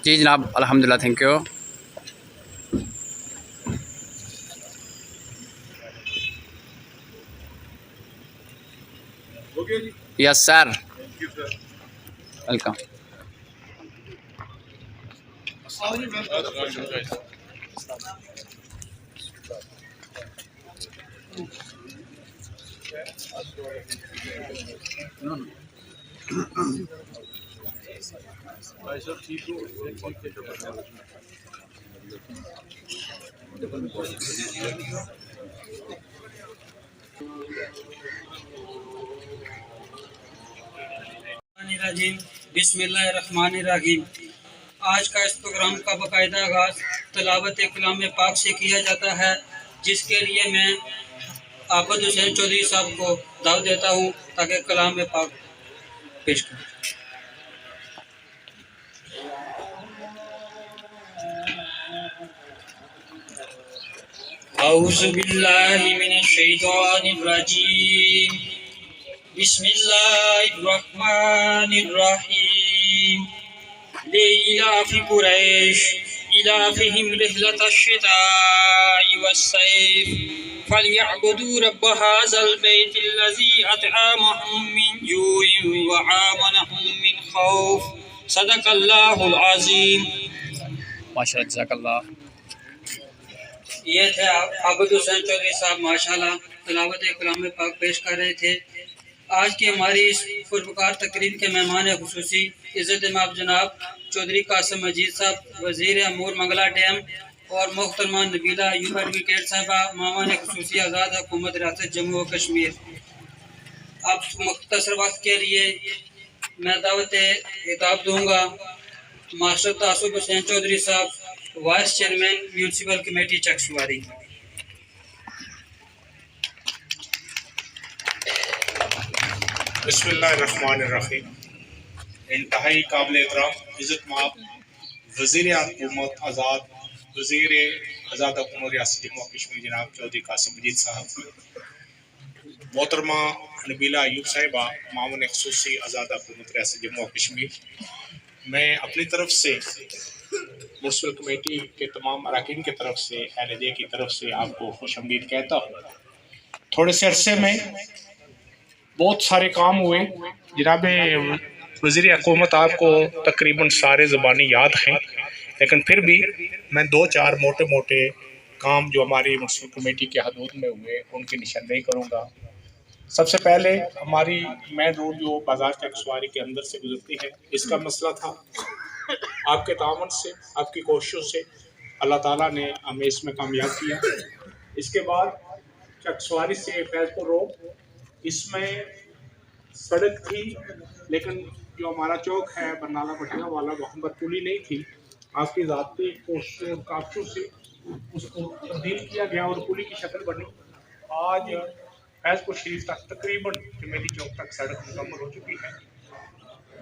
जी जनाब, अल्हम्दुलिल्लाह, thank you. Yes sir, welcome. बिस्मिल्लाहिर्रहमानिर्रहीम। आज का इस प्रोग्राम का बाकायदा आगाज़ तिलावत कलाम पाक से किया जाता है, जिसके लिए मैं आबद हुसैन चौधरी साहब को दावत देता हूँ ताकि कलाम पाक पेश करें। औज़ु बिल्लाहि मिनश शैतानिर रजीम। बिस्मिल्लाहिर रहमानिर रहीम। लिइलाफि कुरैश इलाफिहिम रिहलतश शिताइ वस्सैफ फलयअबुदू रब्ब हाज़ल बैतिल्लज़ी अतअमहुम मिन जूइन व आमनहुम मिन खौफ। सदक़ल्लाहुल अज़ीम। माशाअल्लाह, जज़ाकल्लाह। ये थे आबद हुसैन चौधरी साहब, माशाअल्लाह तिलावत कलाम पाक पेश कर रहे थे। आज की हमारी इस पुरवकार तकरीब के मेहमान खुसूसी इज़्ज़त माब जनाब चौधरी कासिम मजीद साहब, वज़ीर अमूर मंगला डैम, और मोहतरमा नबीला अय्यूब एडवोकेट साहबा, मामान खुसूसी आज़ाद हुकूमत रियासत जम्मू और कश्मीर। अब मुख्तसर वक्त के लिए मैं दावत खिताब दूँगा मास्टर तासुब हुसैन चौधरी साहब, vice chairman municipal committee Chakswari. बिस्मिल्लाहिर्रहमानिर्रहीम। इंतहाई काबिल एहतराम इज़्ज़त माब वज़ीर हुकूमत आज़ाद, वज़ीर आज़ाद हुकूमत रियासत जम्मू और कश्मीर जनाब चौधरी कासिम मजीद साहब, मोहतरमा नबीला अय्यूब साहिबा, मामून ख़ुसूसी आज़ाद हुकूमत रियासत जम्मू और कश्मीर, मैं अपनी तरफ से म्यूनसिपल कमेटी के तमाम अरकान की तरफ से, एहलदे की तरफ से आपको खुशामदीद कहता हूँ। थोड़े से अरसे में बहुत सारे काम हुए जनाब वज़ीर हुकूमत, आपको तकरीबन सारे ज़बानी याद हैं, लेकिन फिर भी मैं दो चार मोटे मोटे काम जो हमारी म्यूनसिपल कमेटी के हदूद में हुए उनकी निशानदेही करूँगा। सबसे पहले हमारी मेन रोड जो बाज़ार चकसवारी के अंदर से गुजरती है, इसका मसला था। आपके तावन से, आपकी कोशिशों से अल्लाह ताला ने हमें इसमें कामयाब किया। इसके बाद चकसवारी से फैज़पुर रोड, इसमें सड़क थी, लेकिन जो हमारा चौक है बरनाला पटिया वाला, वहाँ पर पुली नहीं थी। आपकी ज़ाती कोशिशों और काबशों से उसको तब्दील किया गया और पुली की शक्ल बनी। आज फैज़पुर शरीफ तक तकरीबन कमेटी चौक तक सड़क मुकम्मल हो चुकी है।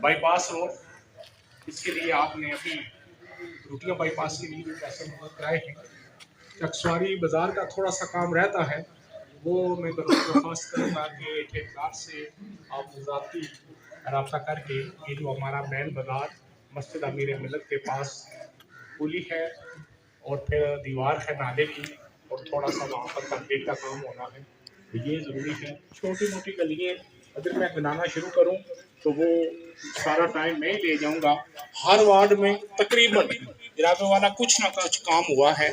बाईपास रोड, इसके लिए आपने अभी रोटियाँ बाईपास के लिए पैसे मुहैया कराए हैं। चकसवारी बाज़ार का थोड़ा सा काम रहता है, वो मैं दरख्वास्त करूँगा कि ठेकेदार से आप ज़ाती रब्ता करके ये जो हमारा मेन बाज़ार मस्जिद अमीर मिलत के पास पुली है और फिर दीवार है नाले की, और थोड़ा सा वहाँ पर कंक्रीट का काम होना है, ये ज़रूरी है। छोटी मोटी गलियाँ अगर मैं बनाना शुरू करूँ तो वो सारा टाइम मैं ले जाऊँगा। हर वार्ड में तकरीबन इरादे वाला कुछ ना कुछ काम हुआ है,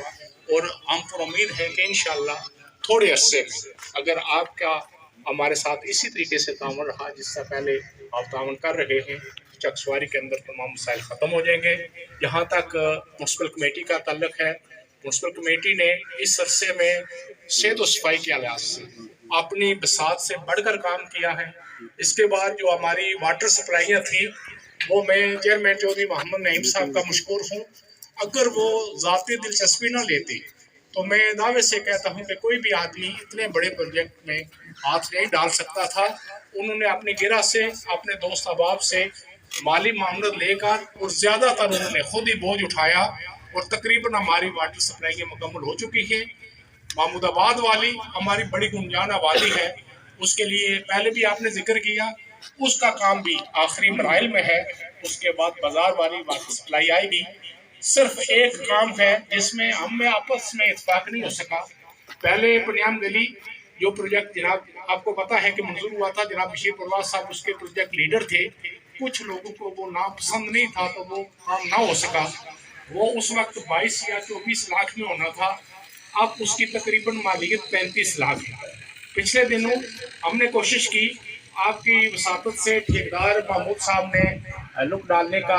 और हम पर उम्मीद है कि इंशाअल्लाह थोड़े अरसे में अगर आपका हमारे साथ इसी तरीके से तावन रहा जिससे पहले आप तावन कर रहे हैं, चकसवारी के अंदर तमाम मसाइल ख़त्म हो जाएंगे। जहाँ तक म्यूनसिपल कमेटी का ताल्लुक है, म्यूनसिपल कमेटी ने इस अरसे में सेहत और सफाई के लिहाज से अपनी बसात से बढ़कर काम किया है। इसके बाद जो हमारी वाटर सप्लाइयाँ थी वो मैं चेयरमैन चौधरी मोहम्मद नईम साहब का मशकूर हूँ। अगर वो ज़ाती दिलचस्पी ना लेती तो मैं दावे से कहता हूँ कि कोई भी आदमी इतने बड़े प्रोजेक्ट में हाथ नहीं डाल सकता था। उन्होंने अपनी गिरा से, अपने दोस्त अहबाब से माली मामलत लेकर और ज़्यादातर उन्होंने खुद ही बोझ उठाया और तकरीबन हमारी वाटर सप्लाई मुकम्मल हो चुकी है। महमूदाबाद वाली हमारी बड़ी गुंजान आबादी है, उसके लिए पहले भी आपने जिक्र किया, उसका काम भी आखिरी मराइल में है। उसके बाद बाजार वाली वाटर सप्लाई आएगी। सिर्फ एक काम है जिसमें हम में आपस में इत्तेफाक नहीं हो सका। पहले पनियाम गली जो प्रोजेक्ट जनाब आपको पता है कि मंजूर हुआ था, जनाब बशीर परवाज साहब उसके प्रोजेक्ट लीडर थे। कुछ लोगों को वो नापसंद नहीं था तो वो काम ना हो सका। वो उस वक्त 22 या 24 लाख में होना था, अब उसकी तकरीबन मालियत 35 लाख है। पिछले दिनों हमने कोशिश की, आपकी वसातत से ठेकेदार महमूद साहब ने लुक डालने का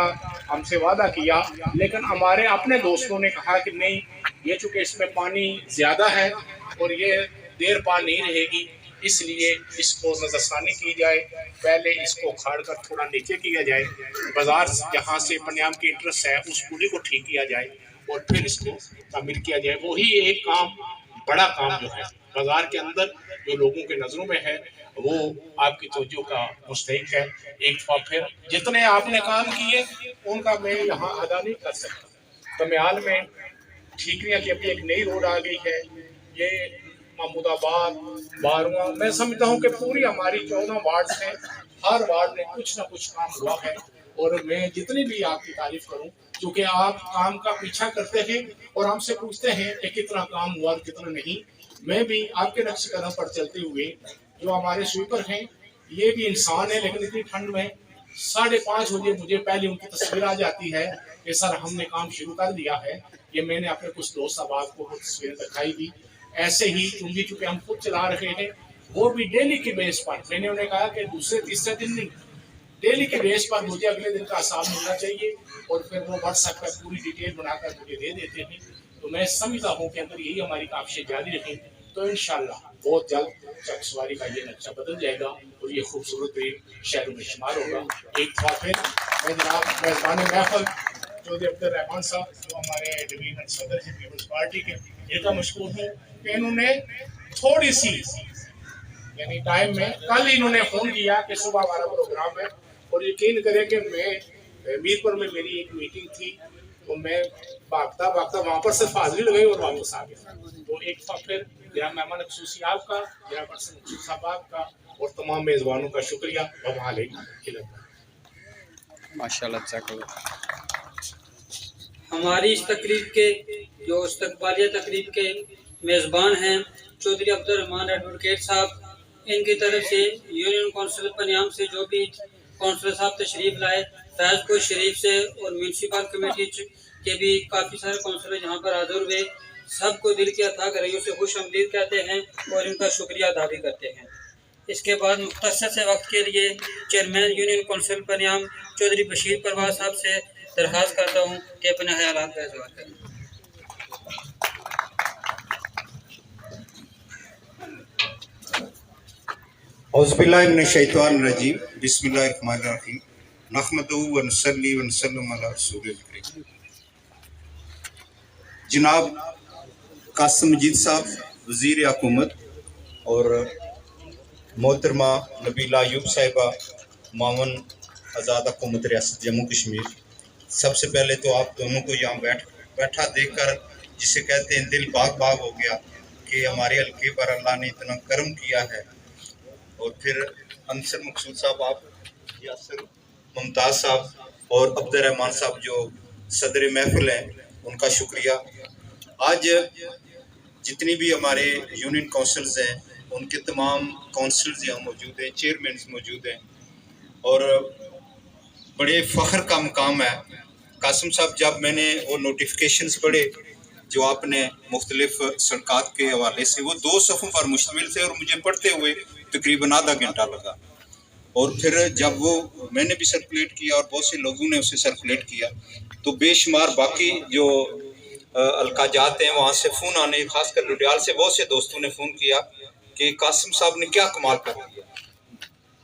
हमसे वादा किया, लेकिन हमारे अपने दोस्तों ने कहा कि नहीं, ये चूँकि इसमें पानी ज़्यादा है और ये देर पा नहीं रहेगी, इसलिए इसको नज़रसानी की जाए, पहले इसको उखाड़ कर थोड़ा नीचे किया जाए, बाजार जहाँ से पनियाम की इंटरेस्ट है उस पुली को ठीक किया जाए और फिर इसको तामीर किया जाए। वही एक काम, बड़ा काम जो है बाजार के अंदर जो लोगों के नज़रों में है वो आपकी तवज्जो का मुस्तहिक है। एक बार फिर जितने आपने काम किए उनका मैं यहाँ अदा नहीं कर सकता। कमियाल में ठीकरियाँ की अभी एक नई रोड आ गई है, ये महमूदाबाद, बारवा, मैं समझता हूँ कि पूरी हमारी 14 वार्ड से हर वार्ड में कुछ ना कुछ काम हुआ है। और मैं जितनी भी आपकी तारीफ करूँ, क्योंकि आप काम का पीछा करते हैं और हमसे पूछते हैं कि कितना काम हुआ और कितना नहीं। मैं भी आपके नक्श कदम पर चलते हुए, जो हमारे स्वीपर हैं ये भी इंसान है, लेकिन इतनी ठंड में 5:30 बजे मुझे पहले उनकी तस्वीर आ जाती है कि सर हमने काम शुरू कर दिया है। ये मैंने अपने कुछ दोस्त साहब को वो तस्वीर दिखाई दी। ऐसे ही चूंकि हम खुद चला रहे हैं, वो भी डेली के बेस पर, मैंने उन्हें कहा कि दूसरे तीसरे दिन नहीं, डेली के बेस पर मुझे अगले दिन का हिसाब मिलना चाहिए और फिर वो व्हाट्सएप पर पूरी डिटेल बनाकर मुझे दे देते हैं। तो मैं समझता हूँ कि अगर यही हमारी काविशें जारी रखें तो इंशाल्लाह बहुत जल्द चकसवारी का ये नक्शा बदल जाएगा और ये खूबसूरत शहरों में शुमार होगा। एक बार फिर मैं जनाब मेज़बान महफल चौधरी अब्दुल रहमान साहब, जो हमारे डिवीजनल सदर हैं पीपल्स पार्टी के, इनका मशकूर हूँ कि इन्होंने थोड़ी सी यानी टाइम में, कल इन्होंने फ़ोन किया कि सुबह हमारा प्रोग्राम है और यकीन करें कि मैं मीरपुर में मेरी एक मीटिंग थी तो मैं भागता भागता वहाँ पर सिर्फ हाजिरी लगाई और वापस आ गया। तो एक बार फिर जनाब मेहमान खुसूसी आपका, जनाब पर्सन साहब आपका और तमाम मेज़बानों का शुक्रिया। माशाल्लाह। हमारी इस तकरीब के जो इस्तकबालिया तकरीब के मेज़बान हैं चौधरी अब्दुल रहमान एडवोकेट साहब, इनकी तरफ से यूनियन कौंसिल पनियाम से जो भी कौंसलर साहब तशरीफ़ लाए, फैज़पुर शरीफ से और म्यूनसिपल कमेटी के भी काफ़ी सारे कौंसलर यहाँ पर हाजिर हुए, सबको दिल की अथाह गहराइयों से खुश आमदीद कहते हैं और इनका शुक्रिया अदा भी करते हैं। इसके बाद मुख्तसर से वक्त के लिए chairman union council Paniyam Chaudhry Bashir Parvaz sahab से दरख्वास्त करता हूँ कि अपने ख्यालात का इज़हार करें। औज़ुबिल्लाहि मिनश्शैतानिर्रजीम, बिस्मिल्लाहिर्रहमानिर्रहीम, नहमदुहु व नसल्ली व नसल्लिमु अला रसूलिल करीम। जनाब कासिम मजीद साहब वज़ीर हुकूमत और मोहतरमा नबीला अयूब साहिबा मावन आज़ाद हुकूमत रियासत जम्मू कश्मीर, सबसे पहले तो आप दोनों को यहाँ बैठा देखकर जिसे कहते हैं दिल बाग बाग हो गया कि हमारे हल्के पर अल्लाह ने इतना करम किया है। और फिर अंसर मकसूद साहब, आप यासर मुमताज़ साहब और अब्दुल रहमान साहब जो सदर महफिल हैं, उनका शुक्रिया। आज जितनी भी हमारे यूनियन काउंसिल्स हैं उनके तमाम काउंसिल्स यहाँ मौजूद हैं, चेयरमैन मौजूद हैं और बड़े फ़ख्र का मुकाम है। कासिम साहब, जब मैंने वो नोटिफिकेशंस पढ़े जो आपने मुख्तलिफ सरकात के हवाले से, वो 2 सफ़ों पर मुश्तमिल थे और मुझे पढ़ते हुए तकरीबन आधा घंटा लगा। और फिर जब वो मैंने भी सर्कुलेट किया और बहुत से लोगों ने उसे सर्कुलेट किया तो बेशुमार बाकी जो अलकाजात हैं वहाँ से फ़ोन आने, खासकर लुधियाल से बहुत से दोस्तों ने फ़ोन किया कि कासिम साहब ने क्या कमाल कर दिया,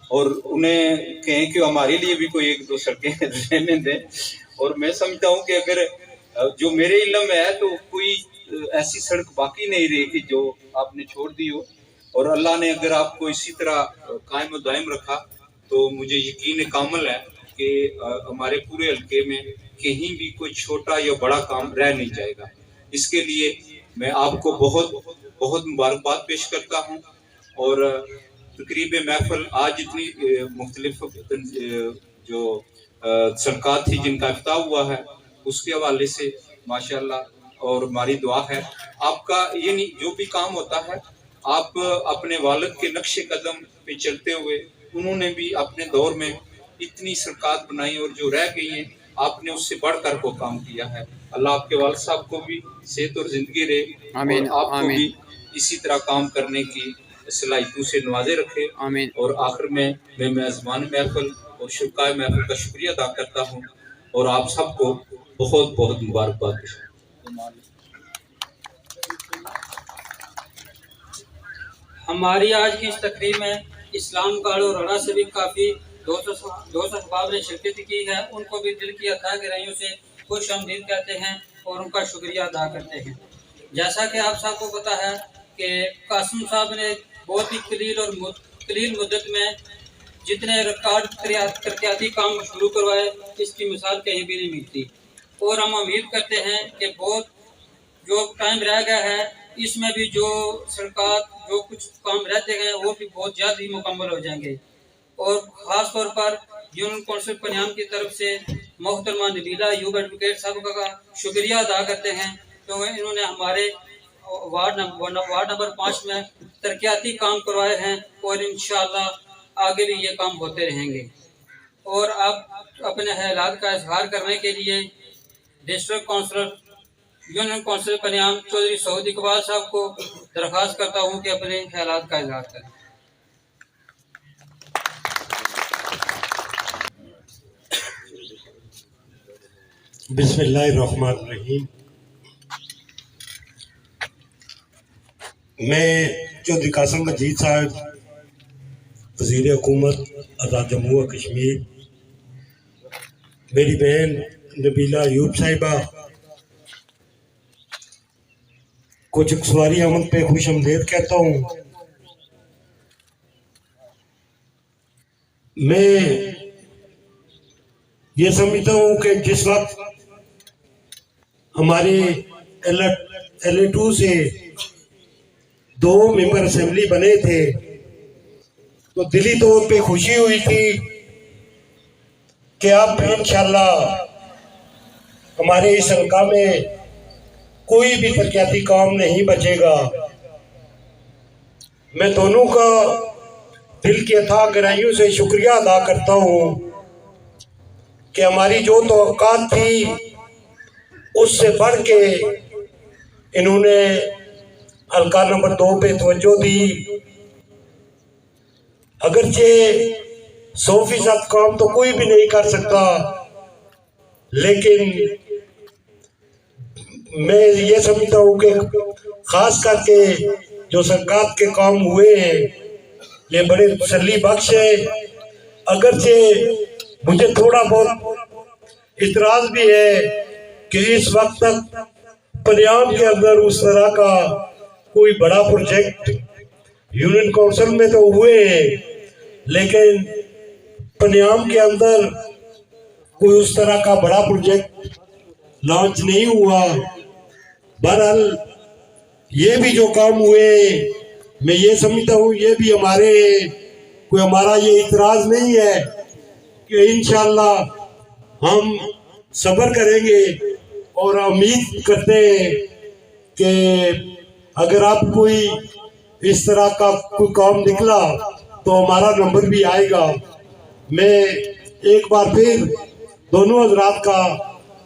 और उन्हें कहें कि हमारे लिए भी कोई एक दो सड़कें रहने दें। और मैं समझता हूँ कि अगर जो मेरे इल्म में है तो कोई ऐसी सड़क बाकी नहीं रही कि जो आपने छोड़ दी हो, और अल्लाह ने अगर आपको इसी तरह कायम दायम रखा तो मुझे यकीन कामिल है कि हमारे पूरे हल्के में कहीं भी कोई छोटा या बड़ा काम रह नहीं जाएगा। इसके लिए मैं आपको बहुत बहुत मुबारकबाद पेश करता हूँ। और तकरीब महफिल आज इतनी मुख्तलिफ जो सनकात थी जिनका इफ्ताह हुआ है उसके हवाले से माशाल्लाह, और हमारी दुआ है आपका ये नहीं जो भी काम होता है आप अपने वालिद के नक्शे कदम पे चलते हुए, उन्होंने भी अपने दौर में इतनी सनकात बनाई और जो रह गई हैं आपने उससे बढ़कर को काम किया है। अल्लाह आपके वालिद साहब को भी सेहत और जिंदगी रहे, आमीन, और आपको आमीन। भी इसी तरह काम करने की सलाहियतों से नवाजे रखे। आमीन। और आखिर में मैं मेज़बान महफिल और शुरकाए महफिल का शुक्रिया अदा करता हूँ और आप सबको बहुत बहुत मुबारकबाद। हमारी आज की इस तकरीब में इस्लाम काड़ और रड़ा से भी काफ़ी दोस्त अहबाब ने शिरकत की है। उनको भी दिल की अता गहराइयों से खुश आमदीद कहते हैं और उनका शुक्रिया अदा करते हैं। जैसा कि आप सबको पता है कि कासिम साहब ने बहुत ही कलील मुद्दत में जितने रिकॉर्ड तरक्याती काम शुरू करवाए, इसकी मिसाल कहीं भी नहीं मिलती। और हम उम्मीद करते हैं कि बहुत जो टाइम रह गया है इसमें भी जो सरकार जो कुछ काम रहते हैं वो भी बहुत जल्द ही मुकम्मल हो जाएंगे। और ख़ास तौर पर यूनियन कौंसिल पनियाम की तरफ से मोहतरमा नबीला अयूब एडवोकेट साहब का शुक्रिया अदा करते हैं, तो इन्होंने हमारे वार्ड नंबर 5 में तरक्याती काम करवाए हैं और इंशाअल्लाह आगे भी ये काम होते रहेंगे। और अब अपने हालात का इजहार करने के लिए district councillor union council Paniyam Chaudhry Saud Iqbal sahab को दरख्वास्त करता हूँ कि अपने ख्यालात का इजहार करें। बिस्मिल्लाहिर्रहमानिर्रहीम। मैं चौधरी कासिम मजीद साहब वज़ीर हुकूमत आज़ाद जम्मू व कश्मीर, मेरी बहन नबीला अयूब साहिबा को चकसवारी अमन पे खुश आमदीद कहता हूँ। मैं ये समझता हूँ कि जिस वक्त हमारे LA2 से 2 मेंबर असेंबली बने थे तो दिली तौर पे खुशी हुई थी कि अब इंशाल्लाह हमारे इस हल्का में कोई भी तरक्याती काम नहीं बचेगा। मैं दोनों का दिल की अथाह गहराइयों से शुक्रिया अदा करता हूँ कि हमारी जो तवक्कात थी उससे बढ़ के इन्होंने हल्का नंबर 2 पे तवज्जो दी। अगरचे 100% काम तो कोई भी नहीं कर सकता, लेकिन मैं ये समझता हूँ कि खास करके जो सरकार के काम हुए हैं ये बड़े तसल्ली बख्श है। अगरचे मुझे थोड़ा बहुत इतराज भी है कि इस वक्त तक पनियाम के अंदर उस तरह का कोई बड़ा प्रोजेक्ट यूनियन काउंसिल में तो हुए हैं, लेकिन पनियाम के अंदर कोई उस तरह का बड़ा प्रोजेक्ट लॉन्च नहीं हुआ। बहरहाल ये भी जो काम हुए मैं ये समझता हूँ ये भी हमारा ये इतराज नहीं है कि इंशाअल्लाह हम सब्र करेंगे और उम्मीद करते हैं कि अगर आप कोई इस तरह का कोई काम निकला तो हमारा नंबर भी आएगा। मैं एक बार फिर दोनों हजरात का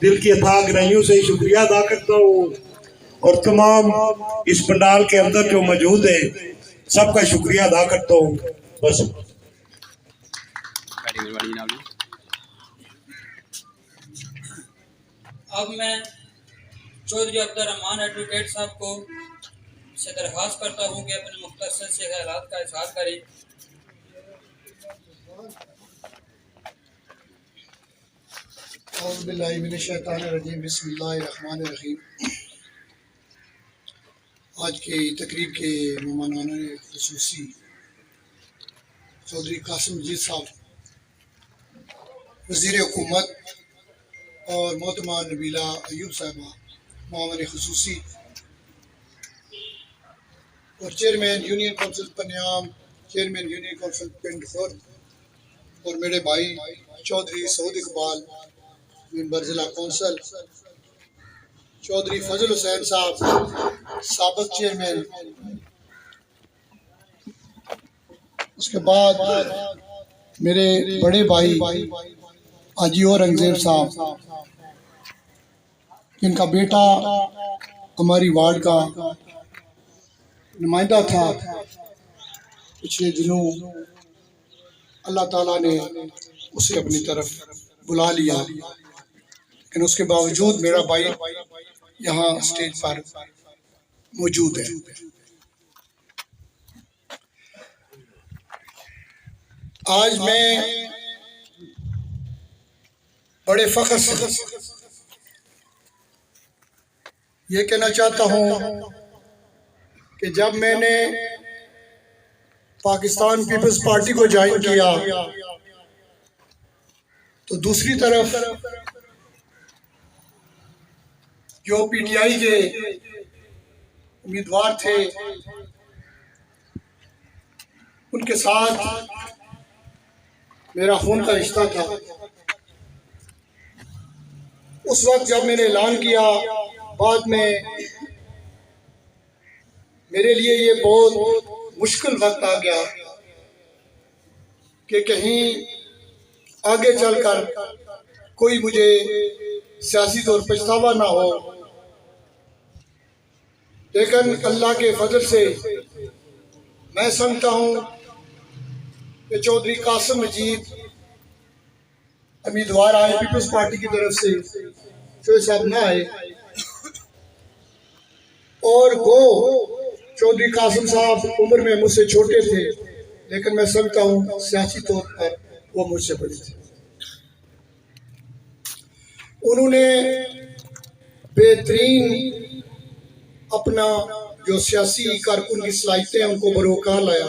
दिल की अथाह गहराइयों से शुक्रिया अदा करता हूँ और तमाम इस पंडाल के अंदर जो मौजूद है सबका शुक्रिया अदा करता हूँ। बस अब मैं चौधरी अब्दुर्रहमान एडवोकेट साहब को से दरख्वास्त करता हूँ कि अपने मुख्तसर से ख्यालात का इजहार करें। औज़ुबिल्लाहिमिनश्शैतानिर्रजीम, बिस्मिल्लाहिर्रहमानिर्रहीम। आज की तकरीब के मेहमानान ख़ुसूसी चौधरी कासिम मजीद साहब, वज़ीर हुकूमत, और मोहतरमा नबीला अयूब साहिबा मामले ख़ुसूसी और chairman union council Paniyam, chairman union council Pind Khurd, और मेरे भाई चौधरी सऊद इकबाल मेंबर ज़िला कौंसल, चौधरी फजल हुसैन साहब साबिक़ चेयरमैन, उसके बाद मेरे बड़े भाई हाजी औरंगजेब साहब, जिनका बेटा हमारी वार्ड का नुमाइंदा था। पिछले दिनों अल्लाह ताला ने उसे अपनी तरफ बुला लिया, लेकिन उसके बावजूद मेरा भाई यहाँ स्टेज पर मौजूद है। आज मैं बड़े फख्र से ये कहना चाहता हूँ कि जब मैंने पाकिस्तान पीपल्स पार्टी को ज्वाइन किया तो दूसरी तरफ जो पीटीआई के उम्मीदवार थे उनके साथ मेरा खून का रिश्ता था। उस वक्त जब मैंने ऐलान किया, बाद में मेरे लिए ये बहुत मुश्किल वक्त आ गया कि कहीं आगे चलकर कोई मुझे सियासी तौर पर पछतावा ना हो, लेकिन अल्लाह के फजल से मैं समझता हूँ कि चौधरी कासिम मजीद उम्मीदवार आए पीपल्स पार्टी की तरफ से, चौधरी साहब ना आए, और वो चौधरी कासिम साहब उम्र में मुझसे छोटे थे, लेकिन मैं समझता हूँ सियासी तौर पर वो मुझसे बड़े थे। उन्होंने बेहतरीन अपना जो सियासी कारकुन की सलाहियतें हैं उनको बरोकार लाया,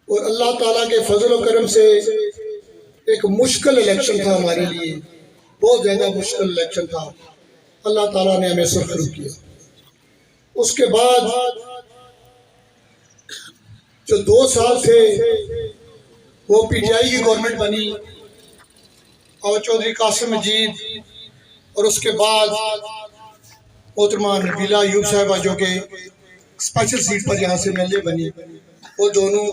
और अल्लाह ताला के फजल और करम से एक मुश्किल इलेक्शन था हमारे लिए, बहुत ज़्यादा मुश्किल इलेक्शन था। अल्लाह ताला ने हमें सुरखरू किया। उसके बाद जो 2 साल थे वो पीटीआई की गवर्नमेंट बनी, और चौधरी कासिम मजीद और उसके बाद मोहतरमा नबीला अयूब साहिबा जो कि स्पेशल सीट पर यहाँ से एमएलए बनी, वो दोनों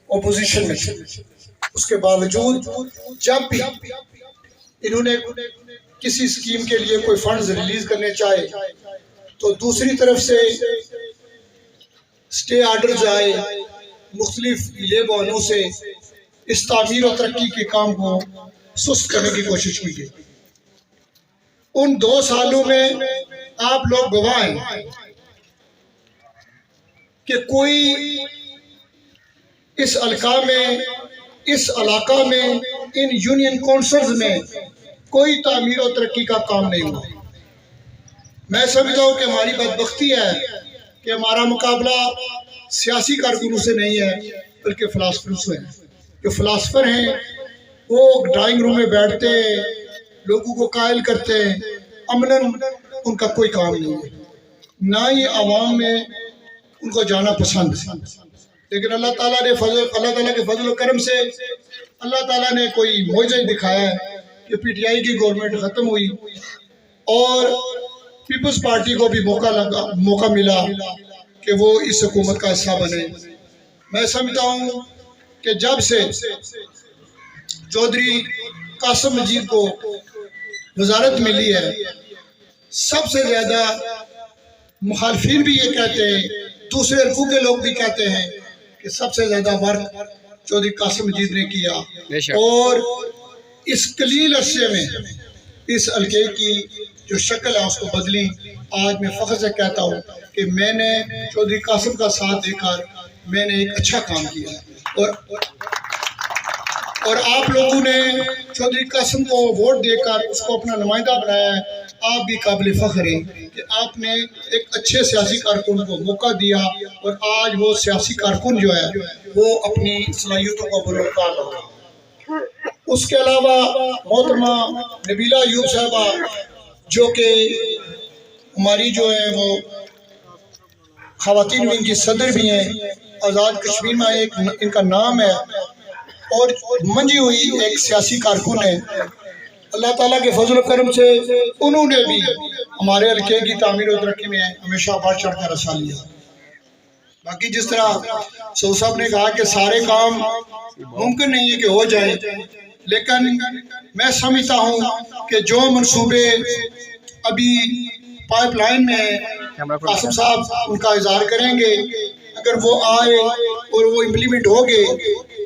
ऑपोजिशन में थे। उसके बावजूद जब भी इन्होंने किसी स्कीम के लिए कोई फंड्स रिलीज करने चाहे तो दूसरी तरफ से स्टे आर्डर आए मुख्तलिफ लेबानों से इस तामीर और तरक्की के काम को सुस्त करने की कोशिश की गई। उन 2 सालों में आप लोग गवाह हैं कि कोई इस इलाका में इन यूनियन काउंसिल्स में कोई तामीर और तरक्की का काम नहीं हुआ। मैं समझता हूँ कि हमारी बदबख्ती है कि हमारा मुकाबला सियासी कारकुनों से नहीं है बल्कि फिलासफरों से है। जो फिलासफर हैं वो ड्राइंग रूम में बैठते हैं, लोगों को कायल करते हैं, अमनन उनका कोई काम नहीं है, ना ही आवाम में उनको जाना पसंद है। लेकिन अल्लाह ताला के फजल और करम से अल्लाह ताला ने कोई मौजज़ा दिखाया है कि पीटीआई की गवर्नमेंट ख़त्म हुई और पीपल्स पार्टी को भी मौका मिला कि वो इस हुकूमत का हिस्सा बने। मैं समझता हूँ कि जब से चौधरी कासिम मजीद को वजारत मिली है, सबसे ज़्यादा मुखालफिन भी ये कहते हैं, दूसरे हल्कों के लोग भी कहते हैं कि सबसे ज़्यादा वर्क चौधरी कासिम मजीद ने किया, और इस कलील अरसे में इस हल्के की जो शक्ल है उसको बदली। आज मैं फ़ख्र से कहता हूँ कि मैंने चौधरी कासिम का साथ देकर मैंने एक अच्छा काम किया है और आप लोगों ने चौधरी कासिम को वोट देकर उसको अपना नुमाइंदा बनाया है। आप भी काबिल फ़ख्र हैं कि आपने एक अच्छे सियासी कारकुन को मौका दिया और आज वो सियासी कारकुन जो है वो अपनी सलाहियतों को बुलंद कर रहा है। उसके अलावा मोहतरमा नबीला अयूब साहबा जो कि हमारी जो है वो ख़वातीन विंग की सदर भी हैं, आज़ाद कश्मीर में एक इनका नाम है और मंजी हुई एक सियासी कारकुन है। अल्लाह ताला के फजल करम से उन्होंने भी हमारे हल्के की तामीर और तरक्की में हमेशा बढ़ चढ़ कर हिस्सा लिया। बाकी जिस तरह सो साहब ने कहा कि सारे काम मुमकिन नहीं है कि हो जाए, लेकिन मैं समझता हूँ कि जो मंसूबे अभी पाइपलाइन में है कासिम साहब उनका इज़हार करेंगे, अगर वो आए और वो इम्प्लीमेंट हो गए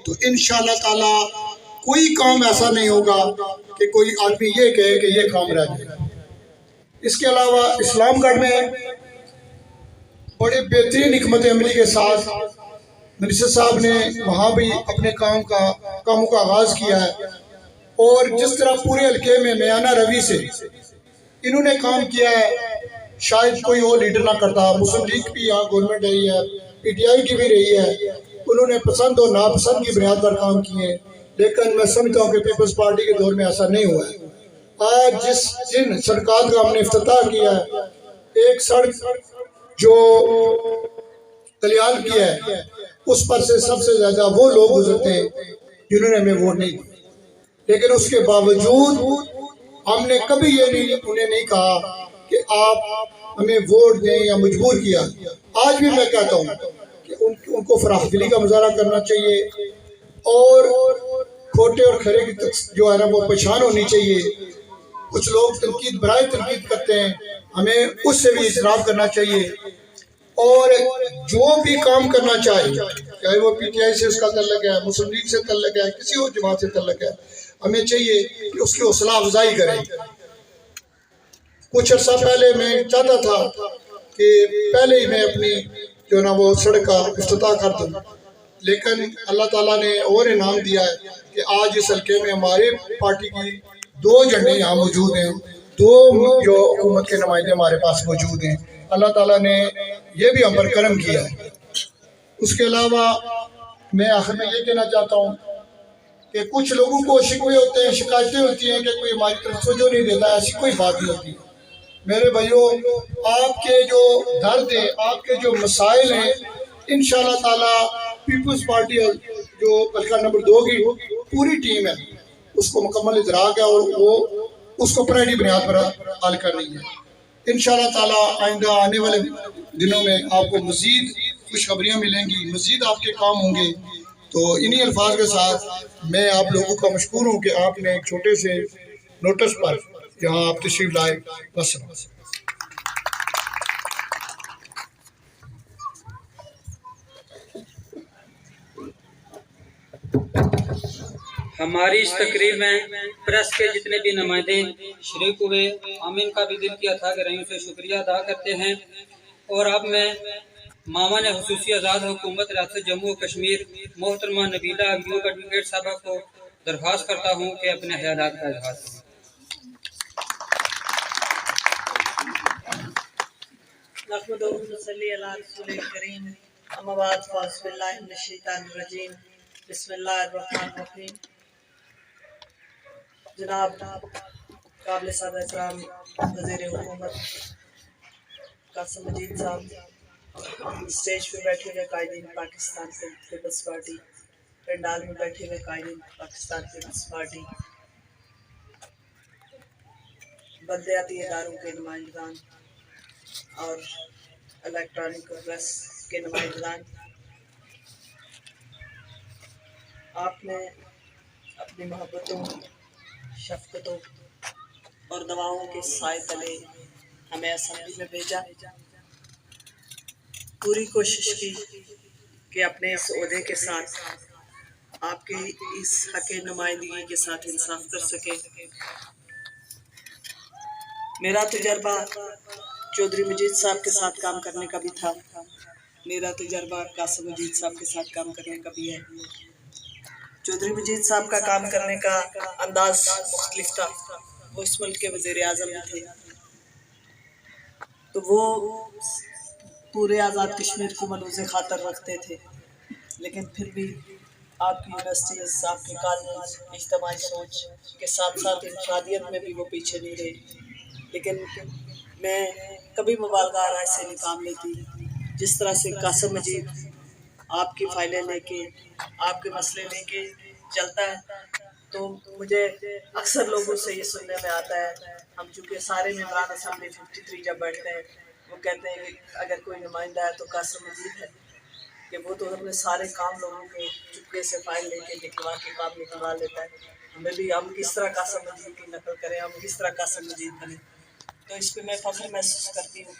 तो इंशाअल्लाह ताला कोई काम ऐसा नहीं होगा कि कोई आदमी ये कहे कि ये काम रह जाए। इसके अलावा इस्लामगढ़ में बड़े बेहतरीन हिकमत अमली के साथ मिनिस्टर साहब ने वहाँ भी अपने कामों का आगाज़ किया है और जिस तरह पूरे हल्के में मियाना रवि से इन्होंने काम किया है शायद कोई और लीडर ना करता। मुस्लिम लीग भी यहाँ गवर्नमेंट रही है, PTI की भी रही है, उन्होंने पसंद और नापसंद की बुनियाद पर काम किए, लेकिन मैं समझता हूँ कि पीपल्स पार्टी के दौर में ऐसा नहीं हुआ है। आज जिन सड़कों का हमने इफ्तिताह किया है, एक सड़क जो कल्याण किया है उस पर से सबसे ज़्यादा वो लोग गुजरते हैं जिन्होंने हमें वोट नहीं दिया, लेकिन उसके बावजूद हमने कभी ये उन्हें नहीं कहा कि आप हमें वोट दें या मजबूर किया। आज भी मैं कहता हूँ कि उनको फराखदिली का मुजाहरा करना चाहिए और खोटे और खरे की जो है ना वो पहचान होनी चाहिए। कुछ लोग तनकीद बराए तनकीद करते हैं, हमें उससे भी इजराफ करना चाहिए और जो भी काम करना चाहिए, चाहे वो PTI से उसका तल्लक है, मुस्लिम लीग से तल्लक है, किसी और जमात से तल्लक है, हमें चाहिए कि उसकी हौसला अफजाई करें। कुछ अर्सा पहले मैं चाहता था कि पहले ही मैं अपनी जो ना वो सड़क का इफ्तिताह कर दूँ, लेकिन अल्लाह ताला ने और इनाम दिया है कि आज इस हल्के में हमारे पार्टी की 2 झंडे यहाँ मौजूद हैं, 2 जो हुकूमत के नुमाइंदे हमारे पास मौजूद हैं। अल्लाह ताला ने ये भी हम पर करम किया है। उसके अलावा मैं आखिर में ये कहना चाहता हूँ कि कुछ लोगों को शिकवे होते हैं, शिकायतें होती हैं कि कोई हमारी तरफ तवज्जो नहीं देता, ऐसी कोई बात नहीं होती। मेरे भाइयों, आपके जो दर्द है, आपके जो मसाइल हैं, इंशाअल्लाह ताला पीपल्स पार्टी जो हल्का नंबर 2 की पूरी टीम है उसको मुकम्मल इदराक है और वो उसको प्रायोरिटी बुनियाद पर हल कर रही है। इंशाअल्लाह ताला आइंदा आने वाले दिनों में आपको मज़ीद खुशखबरियाँ मिलेंगी, मज़ीद आपके काम होंगे। तो इन्हीं अल्फाज के साथ मैं आप लोगों का मशकूर हूँ कि आपने एक छोटे से नोटिस पर यहाँ आप तशरीफ लाए। बस हमारी इस तकरीर में प्रेस के जितने भी नुमाइंदे शरीक हुए, हम इनका भी दिल की अथाह गहराइयों से शुक्रिया अदा करते हैं। और अब मैं मामन हुसूसी आज़ाद हुकूमत रियासत जम्मू और कश्मीर मोहतरमा नबीला अयूब एडवोकेट साहबा को दरख्वास्त करता हूँ कि अपने ख्यालात का इजहार करें। जनाब काबिल सादा इकराम वज़ीर हुकूमत कासिम मजीद साहब, स्टेज पे बैठे हुए कायदीन पाकिस्तान पीपल्स पार्टी, पंडाल में बैठे हुए कायदीन पाकिस्तान पीपल्स पार्टी, बल्दियाती इदारों के नुमाइंदान और इलेक्ट्रॉनिक प्रेस के नुमाइंदान, आपने अपनी मोहब्बतों, शफ़क़तों और दवाओं के साए तले हमें असेंबली में भेजा। पूरी कोशिश की कि अपने इस ओहदे के साथ आपकी इस हक़ नुमाइंदगी के साथ इंसाफ कर सके। मेरा तजर्बा चौधरी मजीद साहब के साथ काम करने का भी था, मेरा तजर्बा कासिम मजीद साहब के साथ काम करने का भी है। चौधरी मजीद साहब का काम करने का अंदाज मुख्तलिफ था। वो इस मुल्क के वज़ीर आज़म थे, तो वो पूरे आज़ाद कश्मीर को मलूज़ खातर रखते थे, लेकिन फिर भी आपकी यूनिवर्सिटीज़, आपके कॉलेज इज्तिमाई सोच के साथ साथ इंफरादियत में भी वो पीछे नहीं रहे। लेकिन मैं कभी मुबालगा राय से नहीं काम लेती। जिस तरह से कासिम मजीद आपकी फाइलें लेके, आपके मसले लेके चलता है, तो मुझे अक्सर लोगों से ये सुनने में आता है, हम चूँकि सारे मेंबरान असम्बली 53 जब बैठते हैं, वो कहते हैं कि अगर कोई नुमाइंदा है तो कासिम मजीद है, कि वो तो अपने सारे काम लोगों के चुपके से फाइल लेके निकलवा के काम निकलवा लेता है। हमें भी, हम किस तरह कासिम मजीद की नकल करें, हम किस तरह कासिम मजीद बने। तो इस पर मैं फ़ख्र महसूस करती हूँ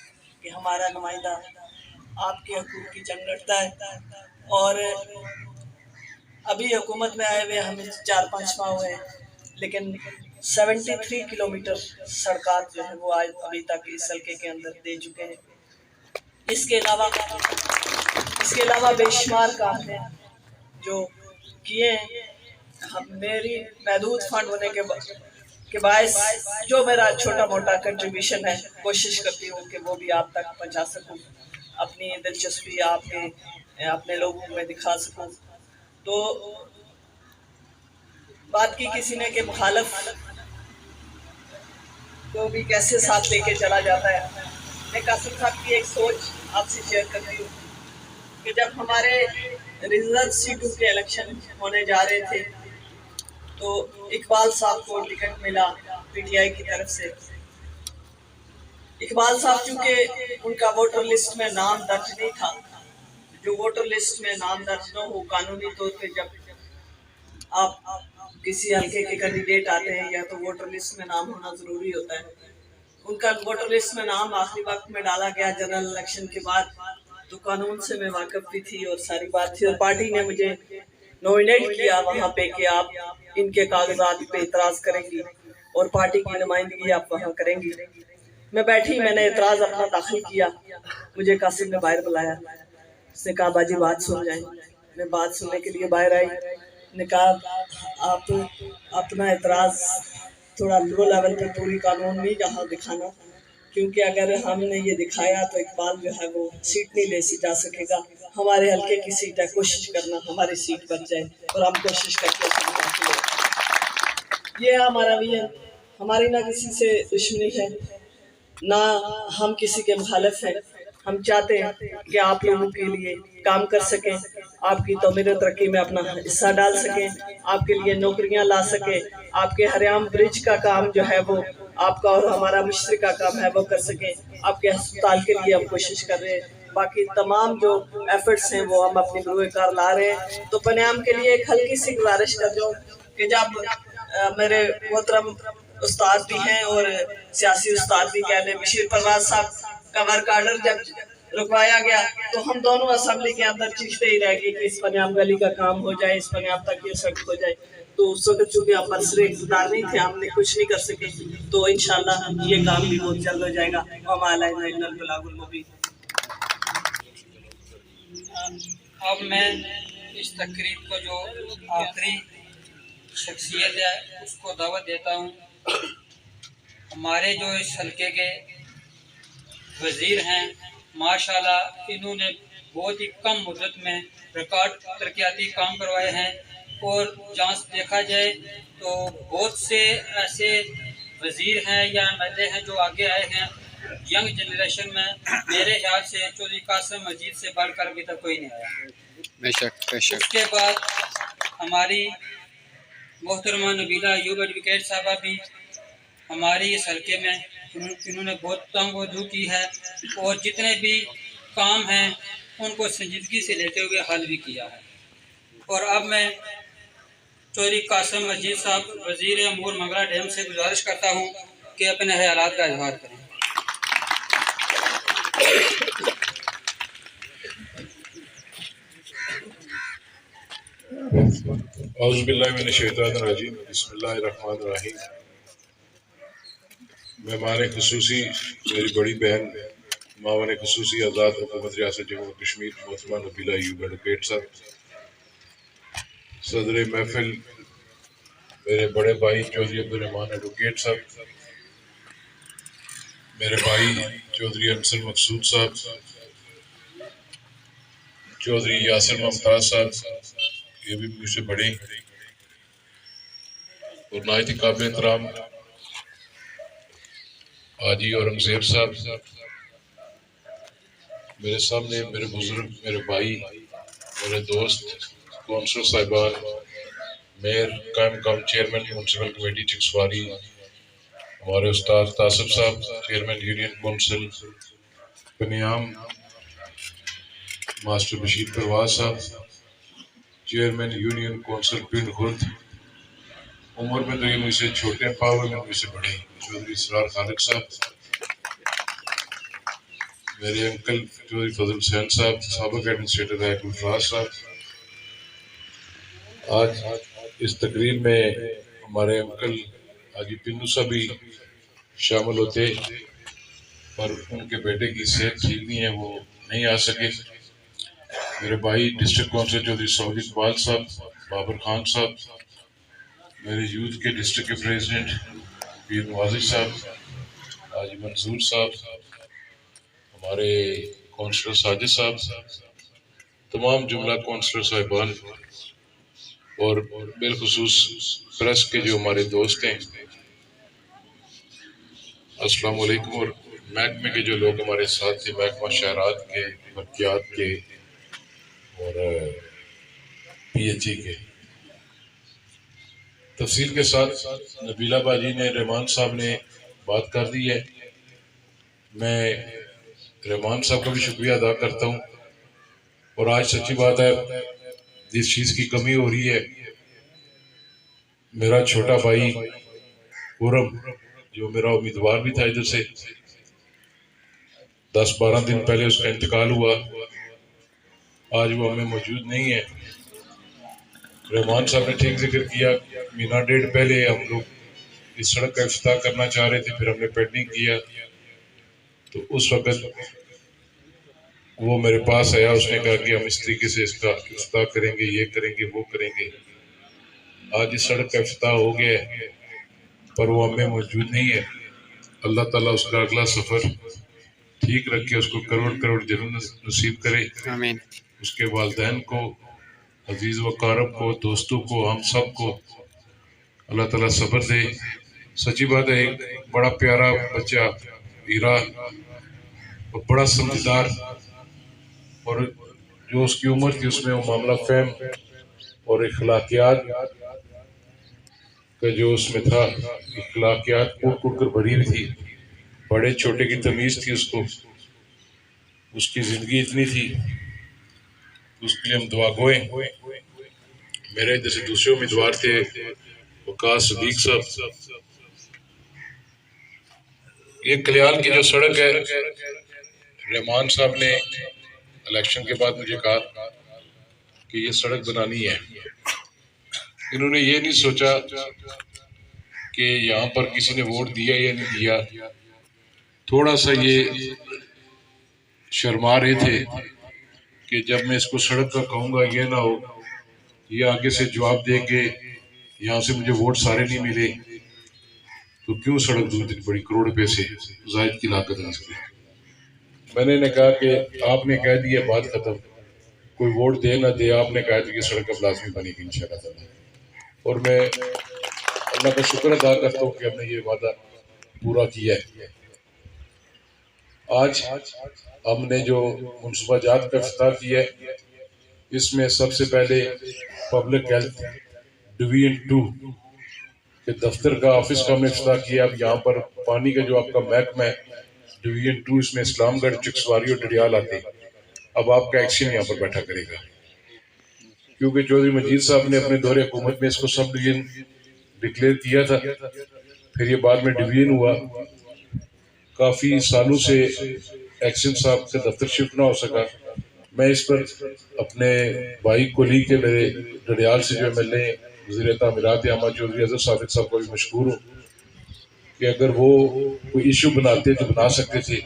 कि हमारा नुमाइंदा आपके हकूक़ की जंग लड़ता है। और अभी हुकूमत में आए हुए हमें 4-5 माह हुए हैं, लेकिन 73 किलोमीटर सड़कात जो है वो आज अभी तक इस हल्के के अंदर दे चुके हैं। इसके अलावा बेशुमार काम हैं जो किए हैं। हम, मेरी महदूद फंड होने के बायस जो मेरा छोटा मोटा कंट्रीब्यूशन है, कोशिश करती हूँ कि वो भी आप तक पहुँचा सकूँ, अपनी दिलचस्पी अपने लोगों में दिखा सकूँ। तो बात की किसी ने कि मुखालफ को भी कैसे साथ लेके चला जाता है। मैं कासिम साहब की एक सोच आपसे शेयर करती हूँ कि जब हमारे रिजर्व सीटों के इलेक्शन होने जा रहे थे, तो इकबाल साहब को टिकट मिला पीटीआई की तरफ से। इकबाल साहब चूँकि उनका वोटर लिस्ट में नाम दर्ज नहीं था, जो वोटर लिस्ट में नाम दर्ज न हो, कानूनी तौर पे जब आप किसी हल्के के कैंडिडेट आते हैं या तो वोटर लिस्ट में नाम होना ज़रूरी होता है। उनका वोटर लिस्ट में नाम आखिरी वक्त में डाला गया जनरल इलेक्शन के बाद, तो कानून से मैं वाकिफ भी थी और सारी बात थी, और पार्टी ने मुझे नॉमिनेट किया वहाँ पे कि आप इनके कागजात पे इतराज़ करेंगी और पार्टी की नुमाइंदगी आप वहाँ करेंगी। मैं बैठी, मैंने इतराज़ अपना दाखिल किया, मुझे कासिम ने बाहर बुलाया, उसने कहा बाजी बात सुन जाए। मैं बात सुनने के लिए बाहर आई, ने कहा आप अपना इतराज़ थोड़ा लो लेवल पे पूरी कानून नहीं जहाँ दिखाना, क्योंकि अगर हमने ये दिखाया तो इकबाल जो है वो सीट नहीं ले जा सकेगा। हमारे हल्के की सीट है, कोशिश करना हमारी सीट बच जाए और हम कोशिश करके ये हमारा विजन। हमारी ना किसी से दुश्मनी है, ना हम किसी के मुखालिफ हैं। हम चाहते हैं कि आप लोगों के लिए काम कर सकें, आपकी तमीर तरक्की में अपना हिस्सा डाल सकें, आपके लिए नौकरियां ला सकें, आपके हरियाम ब्रिज का काम जो है वो आपका और हमारा मुश्तरका काम है वो कर सकें, आपके अस्पताल के लिए हम कोशिश कर रहे हैं। बाकी तमाम जो एफर्ट्स हैं वो हम अपनी बरूए कार ला रहे हैं। तो पनियाम के लिए एक हल्की सी गुजारिश कर दूँ कि जब मेरे मोहतरम उस्ताद भी हैं और सियासी उस्ताद भी कह लें, बशीर परवाज साहब का वर्क आर्डर जब रुकवाया गया तो हम दोनों असेंबली के अंदर चीखते ही रह गए कि इस पनियाम गली का काम हो जाए, इस पनियाम तक ये सड़क हो जाए। तो उस वक्त चूँकि हम बरसरे इक़्तिदार नहीं थे, हमने कुछ नहीं कर सके, तो इंशाल्लाह ये काम भी बहुत जल्द हो जाएगा। अब मैं इस तकरीब को जो आखिरी शख्सियत है उसको दावत देता हूँ। हमारे जो इस हल्के के वज़ीर हैं, माशाल्लाह इन्होंने बहुत ही कम मुद्दत में रिकॉर्ड तरक्याती काम करवाए हैं, और जहाँ से देखा जाए तो बहुत से ऐसे वज़ीर हैं या एमएलए हैं जो आगे आए हैं यंग जनरेशन में। मेरे ख्याल से चौधरी कासिम मजीद से बढ़कर अभी तक कोई नहीं आया। बेशक बेशक। उसके बाद हमारी मोहतरमा नबीला अयूब एडवोकेट साहबा भी हमारी इस हल्के में इन्होंने बहुत तंग की है, और जितने भी काम हैं उनको संजीदगी से लेते हुए हल भी किया है। और अब मैं चौधरी कासिम मजीद साहब वज़ीर अमूर मंगला डैम से गुजारिश करता हूँ कि अपने ख्यालात का इजहार करें। औज़ुबिल्लाहि मिनश शैतानिर रजीम, बिस्मिल्लाहिर रहमानिर रहीम। मेहमान खसूसी मेरी बड़ी बहन मावन खसूसी आज़ाद हुकूमत रियासत जम्मू कश्मीर मोहतरमा नबीला अयूब एडवोकेट साहब, सदर महफिल मेरे बड़े भाई चौधरी अब्दुर्रहमान एडवोकेट साहब, मेरे भाई चौधरी अंसर मकसूद साहब, चौधरी यासिर मुमताज साहब, ये भी मुझसे बड़े, और नायत काबिल एहतराम हाजी औरंगजेब साहब, मेरे सामने मेरे बुजुर्ग, मेरे भाई, मेरे दोस्त, कौंसल साहिबान, मेयर कायम काम चेयरमैन म्यूनसिपल कमेटी चिक्सवारी, हमारे उस्ताद Tasif sahab chairman union council Baniyam, master Bashir Parvaz sahab chairman union council Pind Khurd, उम्र में तो ये मुझसे छोटे हैं, पावर में मुझसे बड़े, चौधरी इसरार खालिद साहब, मेरे अंकल चौधरी फजल हुसैन साहब, साबिक एडमिनिस्ट्रेटर है गुलफराज साहब। आज इस तकरीर में हमारे अंकल हाजी पिन्नू साहब भी शामिल होते, पर उनके बेटे की सेहत ठीक नहीं है, वो नहीं आ सके। मेरे भाई डिस्ट्रिक्ट काउंसिल चौधरी सऊद इकबाल साहब, बाबर खान साहब, मेरे यूथ के डिस्ट्रिक्ट के प्रेसिडेंट पीर नवाजिश साहब, हाजी मंसूर साहब, हमारे काउंसलर साजिद साहब, तमाम जुमला काउंसलर साहिबान और बिलखुसूस प्रेस के जो हमारे दोस्त हैं, अस्सलाम वालेकुम। और महकमे के जो लोग हमारे साथ थे, महकमा शहरात के, बरकियात के और PHE के, तफसील के साथ नबीला बाजी ने, रहमान साहब ने बात कर दी है। मैं रहमान साहब का भी शुक्रिया अदा करता हूँ। और आज सच्ची बात है, जिस चीज़ की कमी हो रही है, मेरा छोटा भाई खुरम जो मेरा उम्मीदवार भी था, इधर से 10-12 दिन पहले उसका इंतकाल हुआ, आज वो हमें मौजूद नहीं है। रहमान साहब ने ठीक जिक्र किया, महीना डेढ़ पहले हम लोग इस सड़क का इफ्तिताह करना चाह रहे थे, फिर हमने पेंडिंग किया, तो उस वक्त वो मेरे पास आया, उसने कहा कि हम इस तरीके से इसका इफ्तिताह करेंगे, ये करेंगे, वो करेंगे। आज इस सड़क का इफ्तिताह हो गया है, पर वो हमें मौजूद नहीं है। अल्लाह ताला उसका अगला सफ़र ठीक रखे, उसको करोड़ करोड़ जन्नत नसीब करे, आमीन। उसके वालिदैन को, अजीज़ व कारब को, दोस्तों को, हम सब को अल्लाह ताला सब्र दे। सच्ची बात है, एक बड़ा प्यारा बच्चा हीरा और बड़ा समझदार, और जो उसकी उम्र थी उसमें वो मामला फहम और इखलाकियात का जो उसमें था, इखलाकियात कूट कूट कर भरी हुई थी, बड़े छोटे की तमीज़ थी उसको, उसकी ज़िंदगी इतनी थी, उसके लिए हम दुआ गोएं। मेरे जैसे दूसरे उम्मीदवार थे वकास सदीक साहब, ये कल्याण की जो सड़क है, रहमान साहब ने इलेक्शन के बाद मुझे कहा कि ये सड़क बनानी है। इन्होंने ये नहीं सोचा कि यहाँ पर किसी ने वोट दिया या नहीं दिया, थोड़ा सा ये शर्मा रहे थे कि जब मैं इसको सड़क का कहूँगा ये ना हो, ये आगे से जवाब देंगे यहाँ से मुझे वोट सारे नहीं मिले, तो क्यों सड़क दूर, इतनी बड़ी करोड़ रुपए से जायद की लागत है इसकी। मैंने इन्हें कहा कि आपने कह दिया, बात खत्म, कोई वोट दे ना दे, आपने कहा था कि सड़क अब लाजमी बनेगी इंशाअल्लाह ताला। और मैं अल्लाह का शुक्र अदा करता हूँ कि हमने ये वादा पूरा किया है। आज हमने जो मुनसबाजात का इफ्तिताह किया है, इसमें सबसे पहले पब्लिक हेल्थ डिवीजन 2 के दफ्तर का, ऑफिस का हमने इफ्तिताह किया। अब यहाँ पर पानी का जो आपका महकमा है डिवीजन 2, इसमें इस्लामगढ़, चिक्सवारी और डडियाल आते हैं। अब आपका एक्शन यहाँ पर बैठा करेगा, क्योंकि चौधरी मजीद साहब ने अपने दौरे हुकूमत में इसको सब डिवीजन डिक्लेयर किया था, फिर ये बाद में डिवीजन हुआ। काफ़ी सालों से एक्शन साहब का दफ्तर शिफ्ट ना हो सका। मैं इस पर अपने भाई कोली के, मेरे डडियाल से जो MLA वज़ीर तामीरात आमा चौधरी अजहर साबिक साहब को भी मशकूर हूँ कि अगर वो कोई इशू बनाते तो बना सकते थे,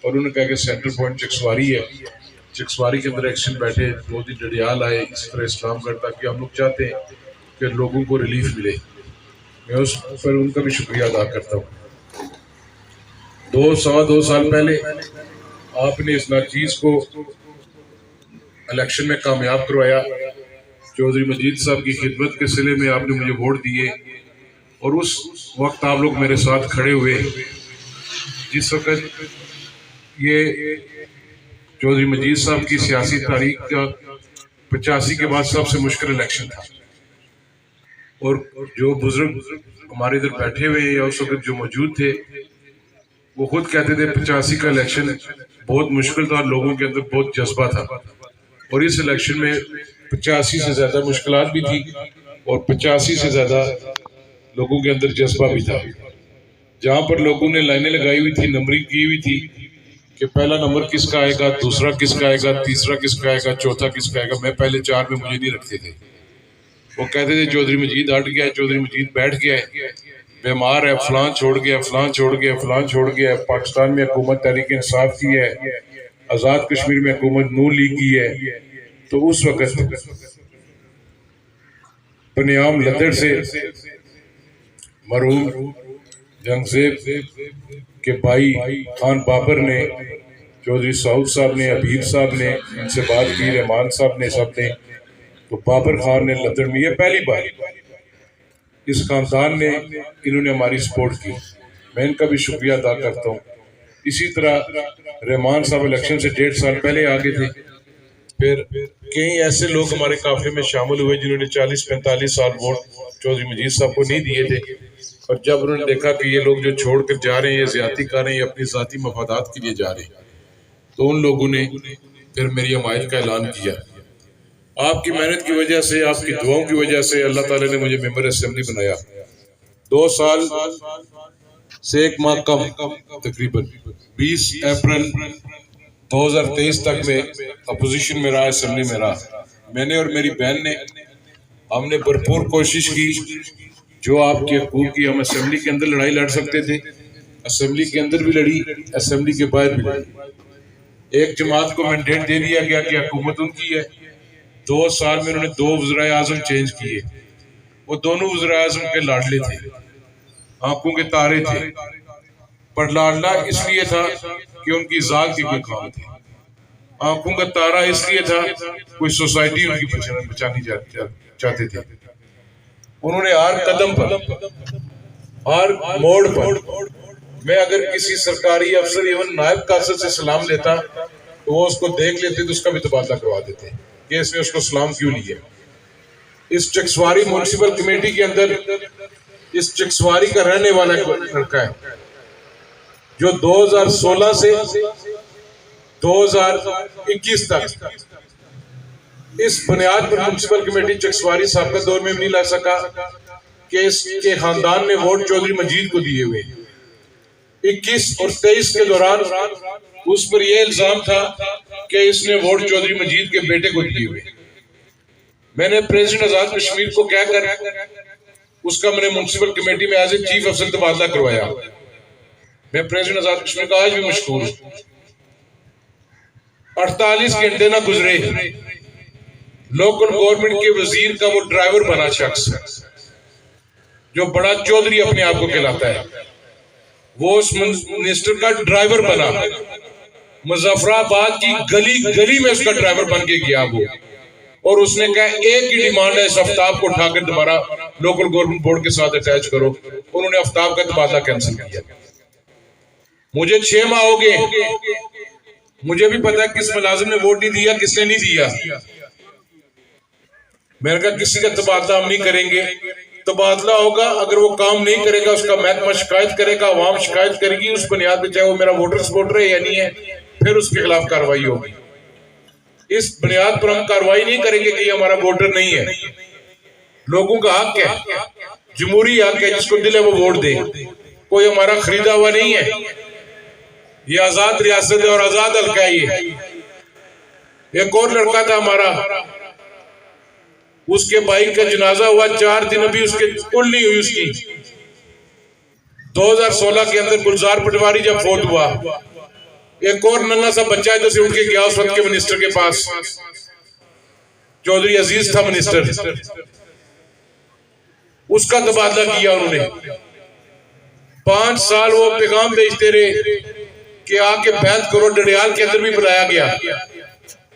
और उन्होंने कहा कि सेंट्रल पॉइंट चकसवारी है, चकसवारी के अंदर एक्शन बैठे, 2 दिन डडियाल आए, इस तरह इस्लामगढ़, ताकि हम लोग चाहते हैं कि लोगों को रिलीफ मिले। मैं उस पर उनका भी शुक्रिया अदा करता हूँ। 2 साल पहले आपने इस नाचीज़ को इलेक्शन में कामयाब करवाया। चौधरी मजीद साहब की खिदमत के सिले में आपने मुझे वोट दिए, और उस वक्त आप लोग मेरे साथ खड़े हुए जिस वक्त ये चौधरी मजीद साहब की सियासी तारीख का 85 के बाद सबसे मुश्किल इलेक्शन था। और जो बुजुर्ग हमारे इधर बैठे हुए हैं या उस वक्त जो मौजूद थे, वो खुद कहते थे 85 का इलेक्शन बहुत मुश्किल था, लोगों के अंदर बहुत जज्बा था। और इस इलेक्शन में 85 से ज़्यादा मुश्किलात भी थी और 85 से ज़्यादा लोगों के अंदर जज्बा भी था। जहाँ पर लोगों ने लाइनें लगाई हुई थी, नंबरिंग की हुई थी कि पहला नंबर किसका आएगा, दूसरा किसका आएगा, तीसरा किसका आएगा, चौथा किसका आएगा। मैं पहले 4 में मुझे नहीं रखते थे। वो कहते थे चौधरी मजीद हट गया, चौधरी मजीद बैठ गया है, बीमार है, फलां छोड़ गया, फलां छोड़ गया, फलां छोड़ गया। पाकिस्तान में हुकूमत तहरीक इंसाफ की है, आज़ाद कश्मीर में हुकूमत नून लीग की है। तो उस वक्त बनियाम लदड़ से मरहूम जंगजेब के भाई खान बाबर ने, चौधरी सऊद साहब ने, हबीब साहब ने इनसे बात की, रहमान साहब ने, सब ने। तो बाबर खान ने लदड़ में, ये पहली बार इस खानदान ने, इन्होंने हमारी सपोर्ट की, मैं इनका भी शुक्रिया अदा करता हूँ। इसी तरह रहमान साहब इलेक्शन से 1.5 साल पहले आ गए थे। फिर कई ऐसे लोग हमारे काफिले में शामिल हुए जिन्होंने 40-45 साल वोट चौधरी मजीद साहब को नहीं दिए थे, और जब उन्होंने देखा कि ये लोग जो छोड़ कर जा रहे हैं, ये ज्यादती कर रहे हैं, ये अपनी ज़ाती मफादात के लिए जा रहे हैं, तो उन लोगों ने फिर मेरी हमायत का ऐलान किया। आपकी मेहनत की वजह से, आपकी दुआओं की वजह से अल्लाह ताला ने मुझे मेंबर असेंबली बनाया। 2 साल से 1 माह कम, तकरीबन 20 अप्रैल 2023 तक में अपोजिशन में रहा, असेंबली में रहा। मैंने और मेरी बहन ने, हमने भरपूर कोशिश की। जो आपके हकूक़ की, हम असेंबली के अंदर लड़ाई लड़ सकते थे, असेंबली के अंदर भी लड़ी, असेंबली के बाहर भी लड़ी। एक जमात को मैंडेट दे दिया गया कि हुकूमत उनकी है। 2 साल में उन्होंने 2 वज़ीर आज़म चेंज किए। वो दोनों वज़ीर आज़म के लाडले थे, आंखों के तारे थे, पर लाडला इसलिए था कि उनकी ज़ात की कोई काम थी, आंखों का तारा इसलिए था कोई सोसाइटी उनकी बचानी चाहते थे। उन्होंने हर कदम पर, हर मोड़ पर, मैं अगर किसी सरकारी अफसर एवं नायब कासद से सलाम लेता तो वो उसको देख लेते तो उसका भी तबादला करवा देते कि इसने उसको सलाम क्यों लिया। इस चकसवारी म्युनिसिपल कमेटी के अंदर इस चकसवारी का रहने वाला लड़का है जो 2016 से 2021 तक इस बुनियाद पर म्युनिसिपल कमेटी चकसवारी साहब का दौर में भी नहीं ला सका कि इसके खानदान ने वोट चौधरी मजीद को दिए हुए। 21 और 23 के दौरान उस पर यह इल्जाम था कि इसने वोट चौधरी मजीद के बेटे को दिए हुए। मैंने प्रेसिडेंट आजाद कश्मीर को कहकर उसका मैंने म्युनिसिपल कमेटी में एज ए चीफ अफसर तबादला करवाया। मैं प्रेसिडेंट आजाद कश्मीर का आज भी मशहूर हूं। 48 घंटे ना गुजरे, लोकल गवर्नमेंट के वजीर का वो ड्राइवर बना शख्स जो बड़ा चौधरी अपने आप को कहलाता है, वो उस मिनिस्टर का ड्राइवर बना। मुजफ्फराबाद की गली गली में उसका ड्राइवर बन के गया वो, और उसने कहा एक ही डिमांड है, इस आफ्ताब को उठाकर दोबारा लोकल गवर्नमेंट बोर्ड के साथ अटैच करो। उन्होंने आफ्ताब का तबादला कैंसिल किया। मुझे 6 माह हो गए, मुझे भी पता है किस मुलाजिम ने वोट नहीं दिया, किसने नहीं दिया। मैंने कहा किसी का तबादला हम नहीं करेंगे। तबादला होगा, अगर वो काम नहीं करेगा उसका महकमा शिकायत करेगा, अवाम शिकायत करेगी, उस बुनियाद पर चाहे वो मेरा वोटर सपोर्टर है या नहीं है, फिर उसके खिलाफ कार्रवाई होगी। इस बुनियाद पर हम कार्रवाई नहीं करेंगे कि ये हमारा वोटर नहीं है। लोगों का हक है, जमहूरी हक है, जिसको दिल है वो वोट दे। कोई हमारा खरीदा हुआ नहीं है, ये आजाद रियासत है और आजाद हल्का है। एक और लड़का था हमारा, उसके भाई का जनाजा हुआ, 4 दिन अभी उसके कुल नहीं हुई उसकी। 2016 के अंदर गुलजार पटवारी जब फोत हुआ, एक और नन्हा सा बच्चा इधर से उठ के गया उस वक्त के मिनिस्टर के पास, चौधरी अजीज था मिनिस्टर, उसका तबादला किया उन्होंने। 5 साल वो पैगाम भेजते रहे कि आके बैत करो। डडियाल के अंदर भी बुलाया गया,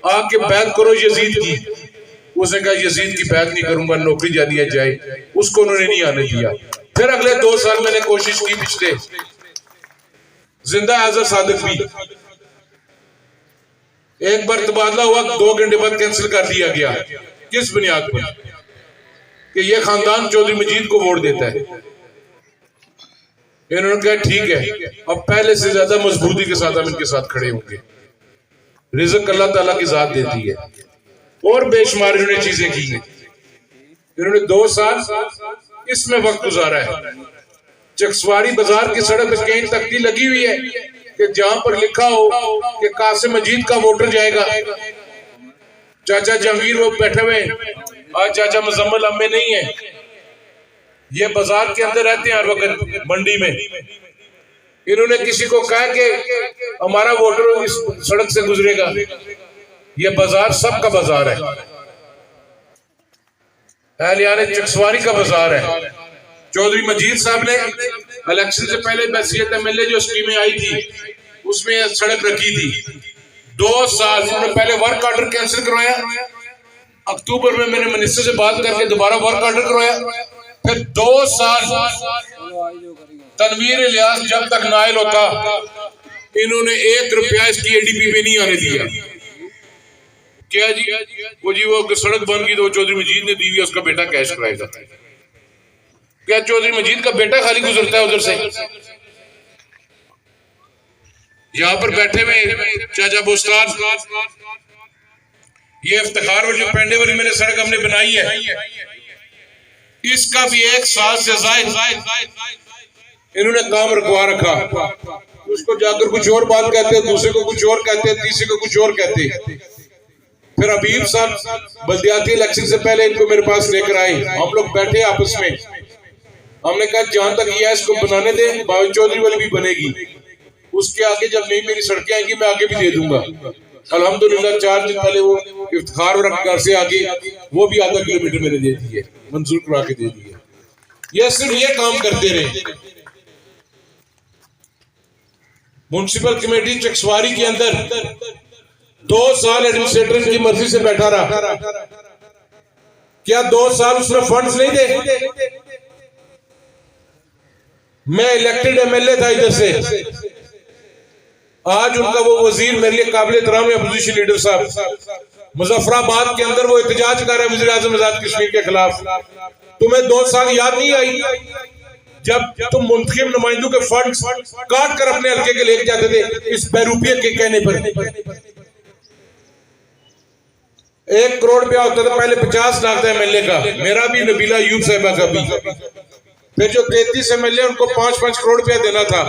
आके बैत करो यजीद की। उसने कहा यजीद की बैत नहीं करूंगा, नौकरी जानी है जाए। उसको उन्होंने नहीं आने दिया। फिर अगले 2 साल मैंने कोशिश की, पिछले जिंदा हाजिर सादिक भी, एक बार तबादला हुआ, 2 घंटे बाद कैंसिल कर दिया गया। किस बुनियाद पर? कि ये खानदान चौधरी मजीद को वोट देता है। इन्होंने कहा ठीक है, अब पहले से ज्यादा मजबूती के साथ हम इनके साथ खड़े होंगे। रिज़्क अल्लाह ताला की जात देती है। और बेशुमार इन्होंने चीजें की हैं। इन्होंने 2 साल इसमें वक्त गुजारा है। चकसवारी बाजार की सड़क पर कहीं तख्ती लगी हुई है कि जहां पर लिखा हो कि कासिम मजीद का वोटर जाएगा। चाचा जहांगीर वो बैठे हुए, आज चाचा मुजम्मल अम्मे नहीं है, ये बाजार के अंदर रहते हैं हर वक्त मंडी में। इन्होंने किसी को कहा कि हमारा वोटर इस सड़क से गुजरेगा। ये बाजार सबका बाजार है, अहलियाने चकसवारी का बाजार है। चौधरी मजीद साहब ने इलेक्शन से पहले बहसीयत एमएलए जो स्कीमें आई थी उसमें सड़क रखी थी। 2 साल उन्होंने पहले वर्क ऑर्डर कैंसिल करवाया, अक्टूबर में मैंने मिनिस्टर से बात करके दोबारा वर्क ऑर्डर करवाया। फिर 2 साल तनवीर इलियास जब तक नाइल होता, इन्होंने 1 रुपया इसकी एडीपी में नहीं आने दिया। क्या जी? वो सड़क बन गई तो चौधरी मजीद ने दी हुई, उसका बेटा कैश कराएगा। क्या चौधरी मजीद का बेटा खाली गुजरता है उधर से? यहाँ पर बैठे हुए चाचा बोस्तान, ये इफ्तिखार और जो पेंडे वाली मैंने सड़क हमने बनाई है, इसका भी 1 साल से ज्यादा इन्होंने काम रुकवा रखा। उसको जाकर कुछ और बात कहते हैं, दूसरे को कुछ और कहते हैं, तीसरे को कुछ और कहते हैं। फिर हबीब साहब बल्दियाती इलेक्शन से पहले इनको मेरे पास लेकर आए, हम लोग बैठे आपस में, हमने कहा जहां तक ये इसको बनाने दे, बाबू चौधरी वाली भी बनेगी, उसके आगे जब नहीं मेरी सड़कें आएंगी मैं आगे भी दे दूंगा। अल्हम्दुलिल्लाह 4 दिन पहले वो इफ्तिखार और घर से आगे वो भी आधा किलोमीटर मैंने दे दिए, मंजूर करा के दे दिए। ये सिर्फ ये काम करते रहे। म्युनिसिपल कमेटी चकसवारी के अंदर 2 साल एडमिनिस्ट्रेटर की मर्जी से बैठा रहा। क्या 2 साल उसमें फंड्स नहीं दे? मैं इलेक्टेड एमएलए था इधर से, आज उनका वो वजीर मेरे लिए काबिल एहतराम है, अपोजिशन लीडर साहब। मुजफ्फराबाद के अंदर वो एहतजाज कर रहे हैं वज़ीर आज़म आजाद कश्मीर के खिलाफ। तुम्हें 2 साल याद नहीं आई जब तुम मुंतखब नुमाइंदों के फंड काट कर अपने हल्के के लेके जाते थे इस बैरूपियत के कहने पर? 1 करोड़ रुपया होता था पहले, 50 लाख था एमएलए का, मेरा भी नबीला अयूब साहिबा का भी। फिर जो 33 एमएलए उनको 5-5 करोड़ रुपया देना था,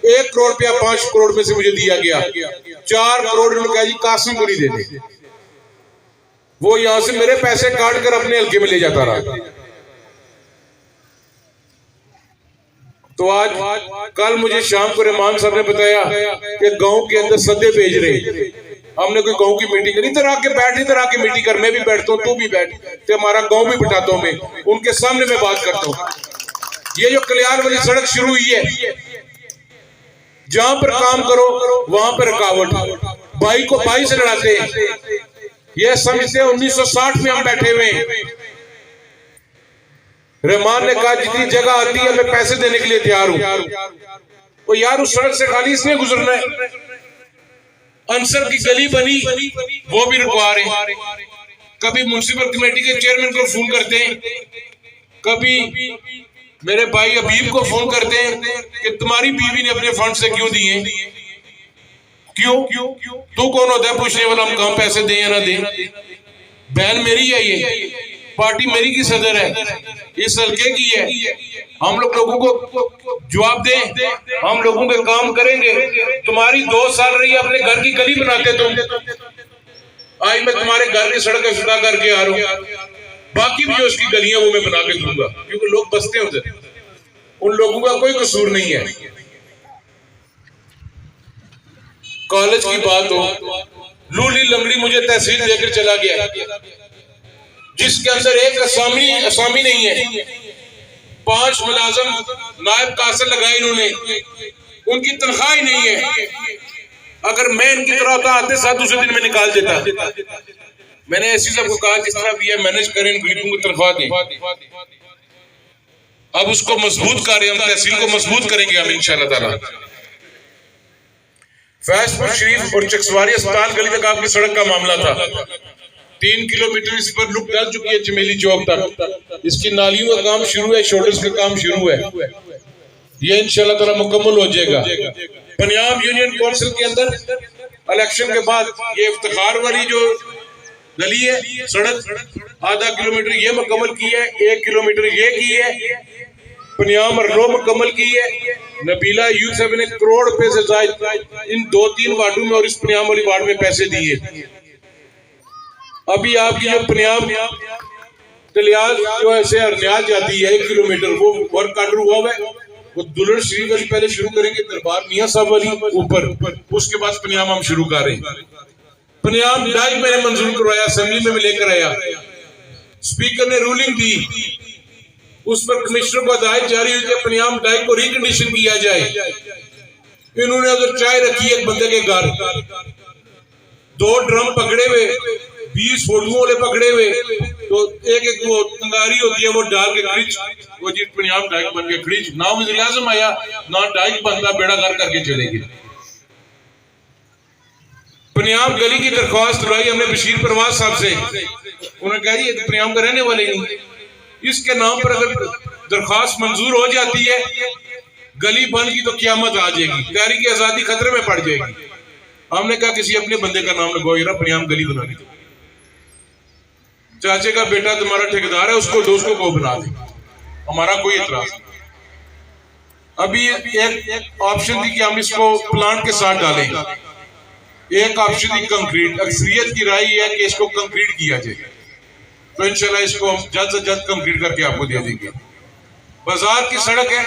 1 करोड़ रुपया 5 करोड़ में से मुझे दिया गया। 4 करोड़ उन्होंने कहा जी कासिम को नहीं देने। वो यहां से मेरे पैसे काट कर अपने हल्के में ले जाता रहा। तो आज कल मुझे शाम को रहमान साहब ने बताया कि गांव के अंदर सदे भेज रहे। हमने कोई गांव की मीटिंग करी, इधर आके बैठ, इधर आके मीटिंग कर, मैं भी बैठता हूँ, तू भी बैठ, तो हमारा गांव भी बिठाता हूँ, मैं उनके सामने मैं बात करता हूँ। ये जो कल्याण वाली सड़क शुरू हुई है, जहां पर काम करो वहां पर रुकावट, भाई को भाई से लड़ाते हैं। ये समझते हैं 1960 में हम बैठे हुए हैं। रहमान ने कहा जितनी जगह आती है मैं पैसे देने के लिए तैयार हूं। वो यार उस सड़क से खाली इसने गुजरना है। अंसर की गली बनी, वो भी रुकवा रहे हैं। कभी म्युनिसिपल कमेटी के चेयरमैन को फोन करते हैं, कभी मेरे भाई हबीब को फोन करते हैं कि तुम्हारी बीवी ने अपने फंड से क्यों दिए, क्यों? तू कौन होता है पूछने वाला, हम कम पैसे दें या ना दें? बहन मेरी है, ये पार्टी मेरी की सदर है, इस हल्के की है। हम लोगों को जवाब दें, हम लोगों के काम करेंगे। तुम्हारी 2 साल रही है, अपने घर की गली बनाते तुम, आज मैं तुम्हारे घर की सड़क सुधा करके आ रहा हूं, बाकी भी जो उसकी गलियां वो मैं बना के दूंगा, क्योंकि लोग बसते हैं उधर। उन लोगों का कोई कसूर नहीं है। कॉलेज की बात हो, लूली लंगड़ी मुझे तहसील देकर चला गया, जिसके अंदर एक असामी नहीं है। 5 मुलाजम नायब कासल लगाए इन्होंने, उनकी तनख्वाह ही नहीं है। अगर मैं इनकी तरह होता आते साथ दूसरे दिन में निकाल देता। मैंने ऐसी सबको कहा जिस तरह भी है मैनेज करें, इन गरीबों को तनख्वाह दें। अब उसको मजबूत कर रहे हैं, हम तहसील को मजबूत करेंगे हम इंशाअल्लाह ताला। फैजपुर शरीफ और चकसवारी अस्पताल गली तक आपकी सड़क का मामला था। 3 किलोमीटर इस पर लुक डाल चुकी है चमेली चौक तक। इसकी नालियों का काम शुरू है, शोल्डर्स का काम शुरू है, ये इंशाअल्लाह ताला मुकम्मल हो जाएगा। पंजाब यूनियन काउंसिल के अंदर इलेक्शन के बाद ये इफ्तिखार वाली जो गली है, सड़क आधा किलोमीटर ये मुकम्मल की है, 1 किलोमीटर ये की है, पनियाम और रो मुकम्मल की है। नबीला यूथ साहब ने करोड़ रुपए से ज्यादा इन 2-3 वार्डों में और इस पनियाम वाली वार्ड में पैसे दिए। अभी आपकी जो पनियाम कलियाल जो ऐसे अरनियाल जाती है 1 किलोमीटर, वो वर्क ऑर्डर हुआ है। वो दुल्हन शरीफ वाली पहले शुरू करेंगे, दरबार मियां साहब वाली ऊपर, उसके बाद पनियाम हम शुरू कर रहे हैं। पनियाम डाइक मैंने मंजूर करवाया, असेंबली में लेकर आया, स्पीकर ने रूलिंग दी, उस पर कमिश्नर को हदायत जारी हुई कि पनियाम डाइक को रिकंडीशन किया जाए। इन्होंने उधर चाय रखी एक बंदे के घर, 2 ड्रम पकड़े हुए, 20 फोटुओं वाले पकड़े हुए, तो एक वो कंगारी होती है वो डाल के खिंच, वो जी पनियाम डाइक बन के खिंच, ना वज़ीर आज़म आया ना डाइक बनता, बेड़ा घर करके चलेगी। पनियाम गली की दरख्वास्त लाई हमने बशीर परवाज साहब से, उन्होंने कहा जी पनियाम का रहने वाले नहीं, इसके नाम पर अगर दरख्वास्त मंजूर हो जाती है, गली बन की तो क्यामत आ जाएगी, तहरीक आजादी खतरे में पड़ जाएगी। हमने कहा किसी अपने बंदे का नाम लगाओ, यार पनियाम गली बना दी, चाचे का बेटा तुम्हारा ठेकेदार है, उसको दोस्तों को बना दे, हमारा कोई इतराज नहीं। अभी एक ऑप्शन थी कि हम इसको प्लांट के साथ डालें, एक ऑप्शन थी कंक्रीट। अक्सरियत की राय है कि इसको कंक्रीट किया जाए, तो इंशाल्लाह इसको हम जल्द से जल्द कंप्लीट करके आपको दे देंगे। बाजार की सड़क है,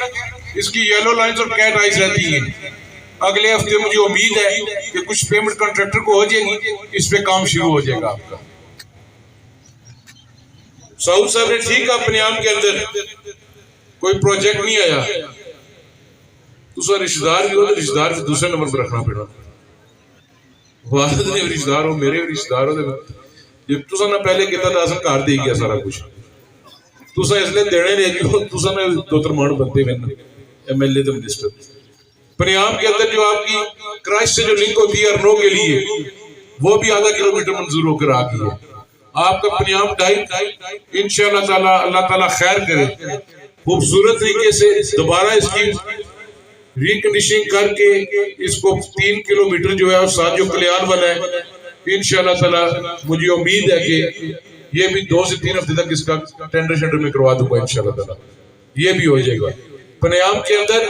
इसकी येलो लाइन्स और कैट आइज रहती है। अगले हफ्ते मुझे उम्मीद है कि कुछ पेमेंट कॉन्ट्रैक्टर को हो जाएगी, इस पे काम शुरू हो जाएगा आपका। साहू साहब ने ठीक कहा, पनियाम के अंदर कोई प्रोजेक्ट नहीं आया, तुसा रिश्तेदार भी हो तो रिश्तेदार भी दूसरे नंबर पर रखना पड़ा। वालिद ने रिश्तेदार हो, मेरे रिश्तेदार हो, तुसा ना पहले कहता था असन घर दे गया सारा कुछ, तुसा इसलिए देने ले जो तुसा ना 2-3 बनते मैंने MLA तो मिनिस्टर। पनियाम के अंदर जो आपकी क्रश से जो लिंक होती है अरनो के लिए, वो भी आधा किलोमीटर मंजूर होकर आ गई है। आपका पनियाम डाइक इंशाअल्लाह ताला अल्लाह ताला खैर करे, खूबसूरत तरीके से दोबारा इसकी रिकंडीशनिंग करके इसको 3 किलोमीटर जो है साथ जो कल्याण वाला है, इंशाअल्लाह ताला मुझे उम्मीद है कि ये भी 2 से 3 हफ्ते तक इसका टेंडर में करवा दूंगा इंशाअल्लाह ताला, ये भी हो जाएगा पनियाम के अंदर।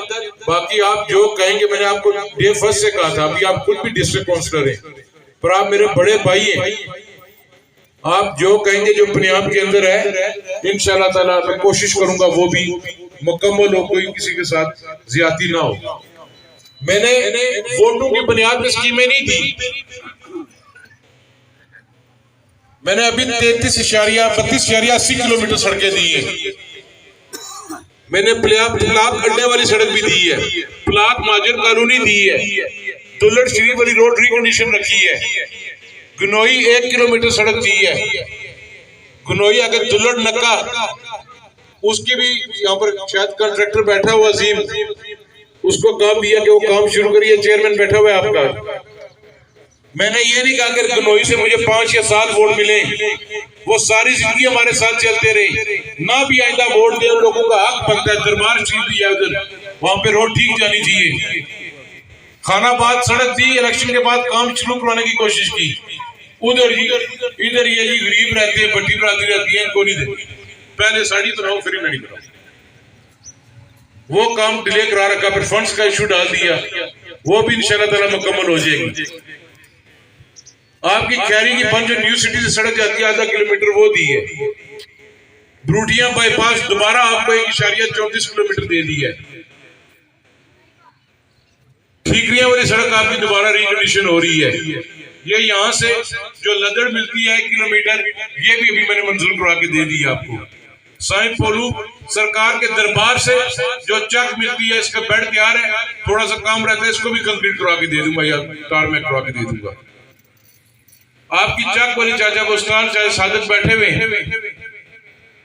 बाकी आप जो कहेंगे, मैंने आपको डे फर्स्ट से कहा था, अभी आप खुद भी डिस्ट्रिक्ट काउंसलर हैं, पर आप मेरे बड़े भाई हैं, आप जो कहेंगे जो पनियाम के अंदर है इंशाअल्लाह ताला मैं कोशिश करूंगा वो भी मुकम्मल हो, कोई किसी के साथ ज्यादती ना हो। मैंने वोटों की बुनियाद पर स्कीमें नहीं दी, मैंने अभी 33.32.80 किलोमीटर सड़कें दी है। मैंने प्लाक अड्डे वाली सड़क भी दी है, प्लाक माजर कॉलोनी दी है, दुल्लट शरीफ वाली रोड रिकंडीशन रखी है, गनोई 1 किलोमीटर सड़क दी है। गनोई अगर दुल्लट नक्का, उसकी भी यहाँ पर शायद कॉन्ट्रैक्टर बैठा हुआ अजीम, उसको काम दिया कि वो काम शुरू करिए, चेयरमैन बैठा हुआ है आपका। मैंने ये नहीं कहा कि गनोई से मुझे 5 या 7 वोट मिले, वो सारी जिंदगी हमारे साथ चलते रहे, ना भी आइंदा वोट दे, उन लोगों का हक बनता है। दरबार शरीफ भी है उधर, वहां पे रोड ठीक जानी चाहिए। खानाबाद सड़क दी, इलेक्शन के बाद काम शुरू करवाने की कोशिश की, उधर इधर ये जी गरीब रहते हैं, बट्टी बरादरी रहती है, इनको नहीं देते, पहले साड़ी बनाओ फिर नहीं बनाओ, वो काम डिले करा रखा, फिर फंड्स का इशू डाल दिया, वो भी इंशाल्लाह ताला मुकम्मल हो जाएगी। आपकी खैरी की बंद जो न्यू सिटी से सड़क जाती है 1/2 किलोमीटर, वो दी है। ब्रूटिया बाईपास दोबारा आपको 1.34 किलोमीटर दे दी है। ठीकरियां वाली सड़क आपकी दोबारा रिकंडीशन हो रही है। ये यहाँ से जो लदड़ मिलती है 1 किलोमीटर, ये भी अभी मैंने मंजूर करवा के दे दी है आपको। साइन पोलू सरकार के दरबार से जो चक मिलती है, इसका बेड तैयार है, थोड़ा सा काम रहता है, इसको भी कंप्लीट करवा के दे दूंगा या टारमेक करवा के दे दूंगा। आपकी चक वाली चाचा बुस्तान चाहे सादिक बैठे हुए,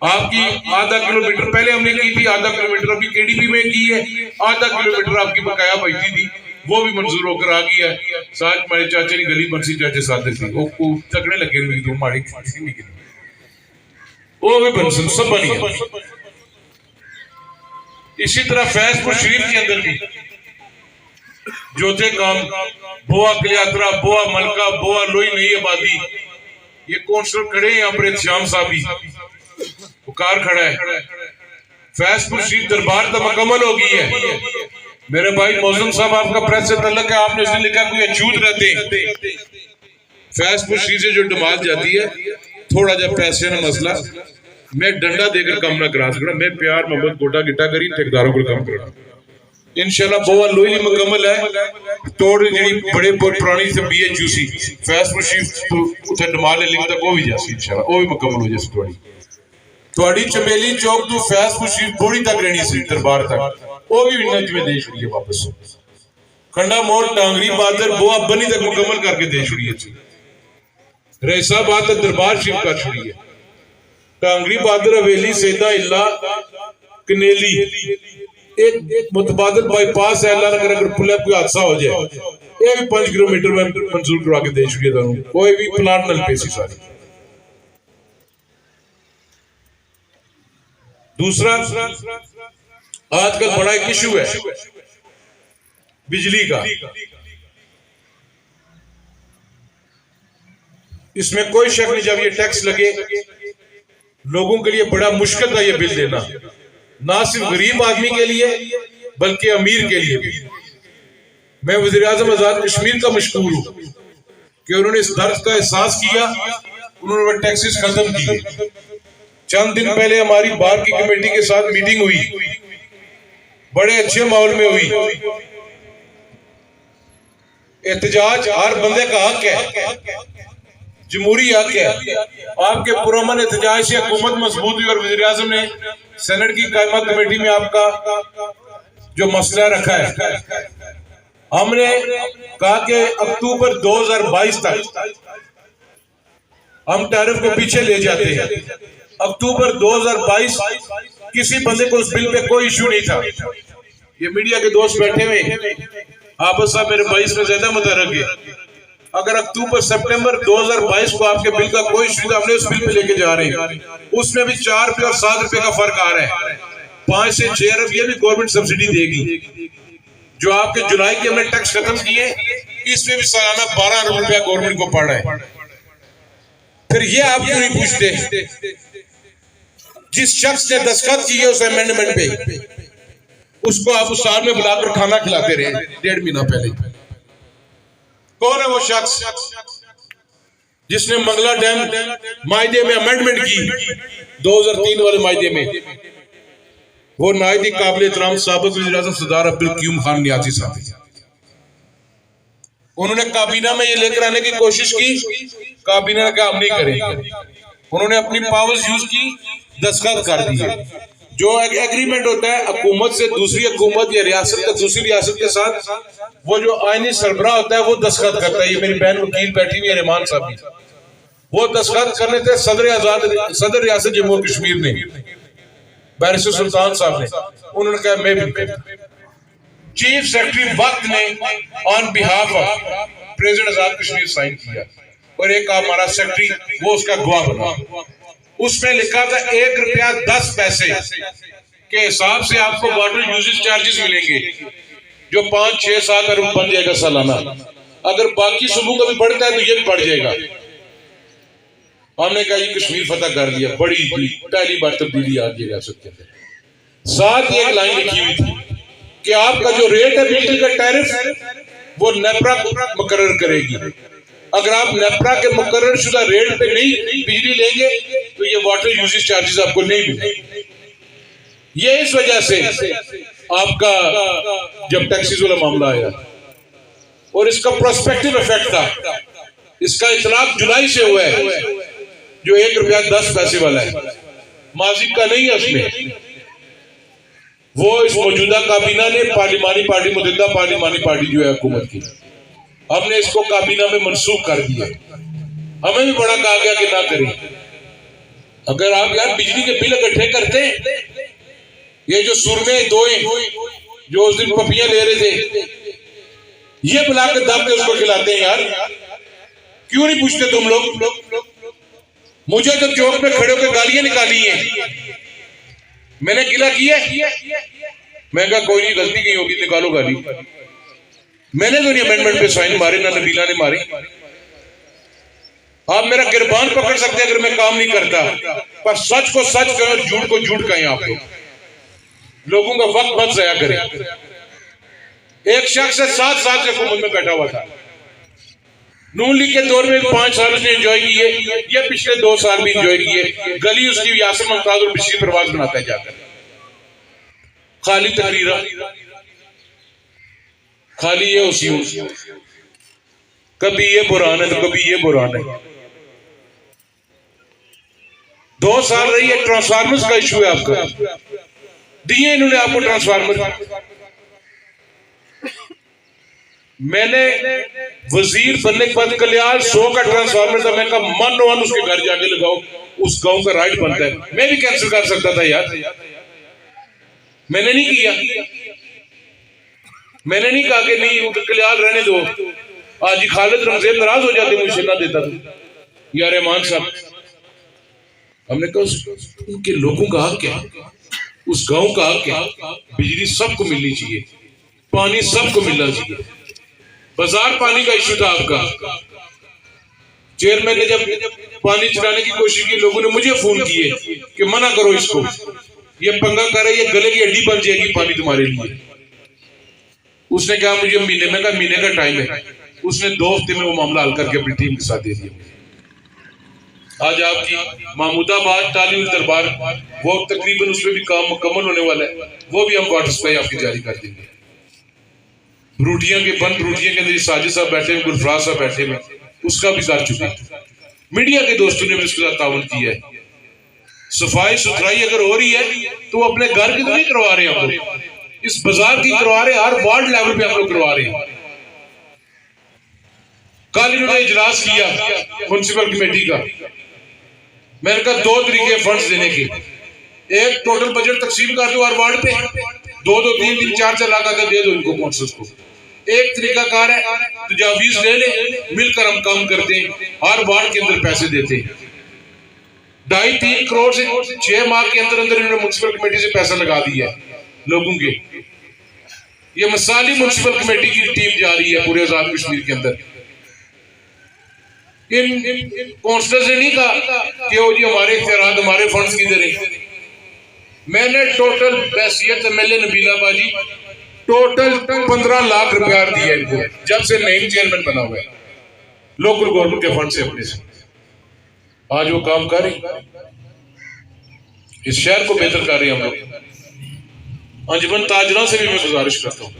आपकी आधा किलोमीटर पहले हमने की थी, आधा किलोमीटर अभी केडीपी में की है, आधा किलोमीटर आपकी बकाया बची थी, वो भी मंजूर होकर आ गई है। साथ हमारे चाचे ने गली बंसी चाचे सादिक थी, वो तकड़े लगे हुए थे, माड़ी वो भी बन सब बनी है। इसी तरह फैजपुर शरीफ के अंदर भी जोते काम, बोआ कलियात्रा, बोआ मलका, बोआ लोई नई आबादी, ये कौंसलर खड़े हैं यहाँ पर, श्याम साहब भी कार खड़ा है। फैजपुर शरीफ दरबार तो मुकम्मल हो गई है। मेरे भाई मौजूम साहब, आपका प्रेस से तल्लक है, आपने उसने लिखा कोई अछूत रहते। फैजपुर शरीफ से जो डमाल जाती है, थोड़ा जा पैसे ना मसला, मैं डंडा देकर कम ना करा सकता, मैं प्यार मोहब्बत गोटा गिटा करी ठेकेदारों को कम करना इंशाल्लाह। बोआ लोई मुकम्मल है, तोड़ जी बड़े पुरानी से BHUC फैजपुर शरीफ उसे डमाल लिंक तक वो भी जासी इंशाल्लाह, वो भी मुकम्मल हो जाए। थोड़ी चमेली चौक तो फैजपुर शरीफ बोड़ी तक रहनी सी दरबार तक, वो भी विन्ना जिम्मे दे छुड़ी वापस। खंडा मोड़ टांगरी बादर बोआ बनी तक मुकम्मल करके दे छुड़ी। रईसाबाद तक दरबार शरीफ कर छुड़ी है। टांगरी बादर हवेली सेदा इला कनेली एक मुतबादल बाईपास है। अल्लाह नगर अगर पुल कोई हादसा हो जाए, ये भी 5 किलोमीटर में मंजूर करवा के दे छुड़ी है। कोई भी प्लान नल पेसी सारी। दूसरा आजकल बड़ा एक इशू है बिजली का। इसमें कोई शक नहीं, जब ये टैक्स लगे लोगों के लिए बड़ा मुश्किल था ये बिल देना, ना सिर्फ गरीब आदमी के लिए बल्कि अमीर के लिए भी। मैं वज़ीर आज़म आजाद कश्मीर का मशकूर हूं कि उन्होंने इस दर्द का एहसास किया, उन्होंने वो टैक्सेस खत्म किए। चंद दिन पहले हमारी बार की कमेटी के साथ मीटिंग हुई, बड़े अच्छे माहौल में हुई। एहतजाज हर बंदे का हक है, जमहूरी हक है। आपके पुरअमन एहतजाज से हुकूमत मजबूत हुई और वज़ीर आज़म ने सेनेट की कायमा कमेटी में आपका जो मसला रखा है, हमने कहा कि अक्टूबर 2022 तक हम टैरिफ को पीछे ले जाते हैं। अक्टूबर 2022 किसी बंदे को उस बिल पे कोई इशू नहीं था। ये मीडिया के दोस्त बैठे हुए आपस साहब मेरे 22 में ज्यादा मुतरक है। अगर अक्टूबर सितंबर 2022 को आपके बिल का कोई इशू था, हमने उस बिल पे लेके जा रहे हैं। उसमें भी 4 रुपए और 7 रुपए का फर्क आ रहा है। 5 से 6 अरब ये भी गवर्नमेंट सब्सिडी देगी। जो आपके जुलाई के हमने टैक्स खत्म किए, इसमें भी सालाना 12 अरब रुपया गवर्नमेंट को पड़ रहा है। फिर ये आप क्यों नहीं पूछते जिस शख्स ने दस्तखत किए उस अमेंडमेंट पे, उसको आप उस साल में बुलाकर खाना खिलाते रहे 1.5 महीना पहले। कौन है वो शख्स जिसने मंगला डैम मायदे में अमेंडमेंट की 2003 वाले मायदे में? वो नायती काबिल एहतराम साबिक़ वज़ीर आज़म सरदार अब्दुल क़य्यूम खान नियाज़ी साहब। उन्होंने काबीना में ये लेकर आने की कोशिश की, काबीना ने कहा हम नहीं करेंगे। उन्होंने अपनी पावर्स यूज की, दस्तखत कर दिए। जो एग्रीमेंट होता है हुकूमत से दूसरी हुकूमत या रियासत का दूसरी रियासत के साथ, वो जो आईनी सरबराह होता है वो दस्तखत करता है। ये मेरी बहन वकील बैठी हुई है रहमान साहब भी, वो दस्तखत करने थे सदर रियासत जम्मू कश्मीर ने, बैरिस्टर सुल्तान साहब ने। उन्होंने कहा मैं भी। चीफ सेक्रेटरी वक्त ने on behalf of president Azad Kashmir sign किया और एक हमारा सेक्रेटरी वो उसका गवाह बना। उसमें लिखा था 1 रुपया 10 पैसे के हिसाब से आपको वाटर यूजेज चार्जेस मिलेंगे, जो 5, 6, 7 अरब बन जाएगा सालाना। अगर बाकी सूबों का भी बढ़ता है तो ये भी बढ़ जाएगा। हमने कहा ये कश्मीर फतह कर दिया, बड़ी पहली बार तब्दीली आ गई रियासत के अंदर। साथ ही एक लाइन लिखी हुई थी कि आपका जो रेट है बिजली का टैरिफ वो नेपरा मुकर्रर करेगी। अगर आप नेपरा के मुकर्रर शुदा रेट पे नहीं बिजली लेंगे तो ये वाटर यूजेज चार्जेस आपको नहीं मिले। ये इस वजह से आपका जब टैक्सीज वाला मामला आया और इसका प्रोस्पेक्टिव इफेक्ट था, इसका इतलाक जुलाई से हुआ है, जो 1 रुपया 10 पैसे वाला है, माजी का नहीं है उसमें। वो इस मौजूदा काबीना ने पार्लिमानी पार्टी मुतहदा पार्लिमानी पार्टी जो है हुकूमत की, हमने इसको काबीना में मंसूख कर दिया। हमें भी बड़ा कहा गया कि ना करें। अगर आप यार बिजली के बिल इकट्ठे करते, ये जो सुरमे दोए जो उस दिन पपियां ले रहे थे, ये बुला के दब के उसको खिलाते हैं यार, क्यों नहीं पूछते तुम लोग? मुझे तो चौक में खड़े होकर गालियां निकाली हैं, मैंने गिला किया, मैं कहा कोई नहीं, गलती की होगी, निकालो गाली। मैंने तो नहीं अमेंडमेंट पे साइन मारे, ना नबीला ने मारे। आप मेरा गिरबान पकड़ सकते हैं अगर मैं काम नहीं करता, पर सच को सच कहें और झूठ को झूठ कहें। आप लोगों का वक्त मत ज़ाया करें। एक शख्स 7 साल से हुकूमत में बैठा हुआ था, नून लीग के दौर में 5 साल उसने एंजॉय किए, ये पिछले 2 साल भी एंजॉय किए। गली उसकी यासर मुमताज और बिजली प्रवास बनाता है जाकर, खाली तकरीरा, खाली ये उसी, कभी ये बुरान है तो कभी ये बुरान है। 2 साल रही है, ट्रांसफार्मर्स का इशू है आपका, दिए इन्होंने आपको ट्रांसफार्मर। मैंने वजीर बनने के बाद कल्याण 100 का ट्रांसफार्मर था, मैं कहा मन उसके घर जाके लगाओ, उस गांव का राइट बनता है। मैं भी कैंसिल कर सकता था यार, मैंने नहीं किया। मैंने नहीं कहा कि नहीं कल्याण रहने दो। आज ही खालिद रमज़ेब नाराज हो जाते, मुझे ना देता था यार रहमान साहब। हमने कहा उनके लोगों का हक क्या, उस गांव का हक क्या? बिजली सबको मिलनी चाहिए, पानी सबको मिलना चाहिए। बाजार पानी का इशू था आपका, चेयरमैन ने जब पानी चलाने की कोशिश की, लोगों ने मुझे फोन किए कि मना करो इसको, ये पंगा कर रहा है, ये गले की हड्डी बन जाएगी पानी तुम्हारे लिए। उसने कहा मुझे महीने में, कहा महीने का टाइम है। उसने 2 हफ्ते में वो मामला हल करके अपनी टीम के साथ दे दिया। आज आपकी महमूदाबाद तालीम दरबार, वो तकरीबन उसमें भी काम मुकम्मल होने वाला है, वो भी हम वाटर सप्लाई आपकी जारी कर देंगे। रूटियां के बंद, रूटियां के अंदर साजिद साहब बैठे हुए, गुलफराज साहब बैठे हुए, उसका भी कर चुके हैं। मीडिया के दोस्तों ने भी उसके साथ ताउन किया है। सफाई सुथराई अगर हो रही है तो वो अपने घर की तो नहीं करवा रहे हम लोग, इस बाजार की करवा रहे, हर वार्ड लेवल पे हम लोग करवा रहे हैं। कल इन्होंने इजलास किया म्युनिसिपल कमेटी का, मैंने कहा 2 तरीके फंड्स देने के, एक टोटल बजट तकसीम कर दो हर वार्ड पे, 2-2, 3-3, 4-4 लाख आकर दे दो इनको कौंसल्स को। एक तरीका कार है तजावीज ले ले, मिलकर हम काम करते हैं, हर वार्ड के अंदर पैसे देते हैं। 2.5-3 करोड़ से 6 माह के अंदर अंदर इन्होंने म्युनिसिपल कमेटी से पैसा लगा दिया है लोगों के। ये मिसाली म्युनिसिपल कमेटी की टीम जा रही है पूरे आजाद कश्मीर के अंदर। इन काउंसलर्स ने नहीं कहा कि वो जी हमारे इख्तियारात, हमारे फंड्स किधर हैं। मैंने टोटल हैसियत एमएलए नबीला बाजी टोटल 15 लाख रुपया दिया इनको, जब से नई चेयरमैन बना हुआ है, लोकल गवर्नमेंट के फंड से अपने से। आज वो काम कर रहे, इस शहर को बेहतर कर रहे हैं हम लोग। अंजुमन ताजरा से भी मैं गुजारिश करता हूँ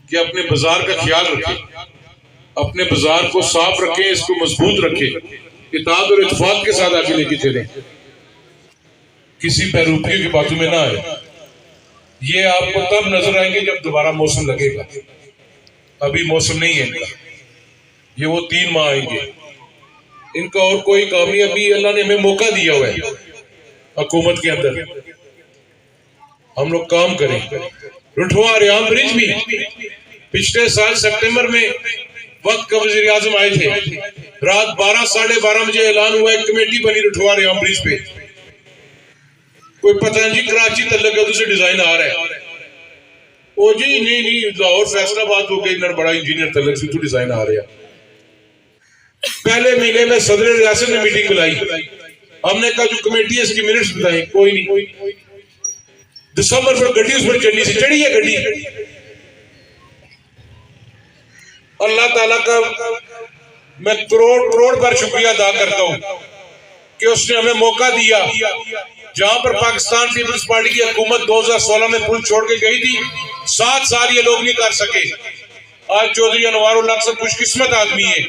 कि अपने बाजार का ख्याल रखें, अपने बाजार को साफ रखें, इसको मजबूत रखें, इत्तेहाद और इत्तेफाक के साथ आगे लेके चलें, किसी पैरूपियों की बातों में ना आए। ये आपको तब नजर आएंगे जब दोबारा मौसम लगेगा, अभी मौसम नहीं है इनका, ये वो 3 माह आएंगे, इनका और कोई काम नहीं। अभी अल्लाह ने हमें मौका दिया हुआ है हुकूमत के अंदर, हम लोग काम करें। रुठवा रियाम ब्रिज भी पिछले साल सितंबर में वक्त का वजीर आजम आए थे, रात 12 साढ़े 12 बजे ऐलान हुआ, एक कमेटी बनी रुठवा रियाम ब्रिज पे। कोई पता नहीं कराची तलक दूसरे डिजाइन आ रहा है, ओ जी नहीं लाहौर फैसलाबाद हो गई, बड़ा इंजीनियर तलक से डिजाइन आ रहा है। पहले महीने में सदर रियासत ने मीटिंग बुलाई, हमने कहा जो कमेटी है इसकी मिनट्स बताएं, कोई नहीं। दिसंबर पर गड्डी उस पर चढ़नी से चढ़ी है गड्डी। अल्लाह ताला का मैं करोड़ पर शुक्रिया अदा करता हूं कि उसने हमें मौका दिया। जहां पर पाकिस्तान पीपल्स पार्टी की हुकूमत 2016 में पुल छोड़ के गई थी, 7 साल ये लोग नहीं कर सके। आज चौधरी अनवारुल हक साहब खुशकिस्मत आदमी है,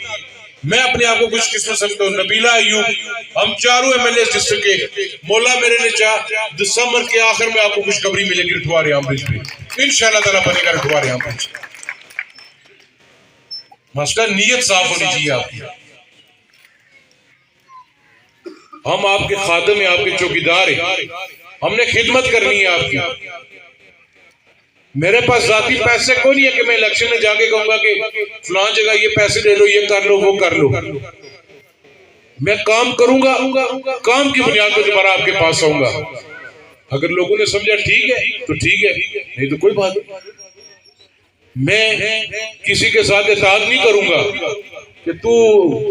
मैं अपने आप को खुशकिस्मत समझता हूँ। नबीला अयूब, हम चारों MLA डिस्ट्रिक्ट के, मौला मेरे ने चाह दिसंबर के आखिर में आपको खुशखबरी मिलेगी रठवार आम ब्रिज पे, इंशाल्लाह ताला बनेगा रठवार आम ब्रिज। मसला नीयत साफ होनी चाहिए आपकी। हम आपके खादम हैं, आपके चौकीदार हैं, हमने खिदमत करनी है आपकी। मेरे पास जाती पैसे कोई नहीं है कि मैं इलेक्शन में जाके कहूंगा कि फलां जगह ये पैसे ले लो, ये कर लो, वो कर लो। मैं काम करूंगा, काम की बुनियाद पर दोबारा आपके पास आऊंगा। अगर लोगों ने समझा ठीक है तो ठीक है, नहीं तो कोई बात नहीं। मैं किसी के साथ इत्तेहाद नहीं करूंगा कि तू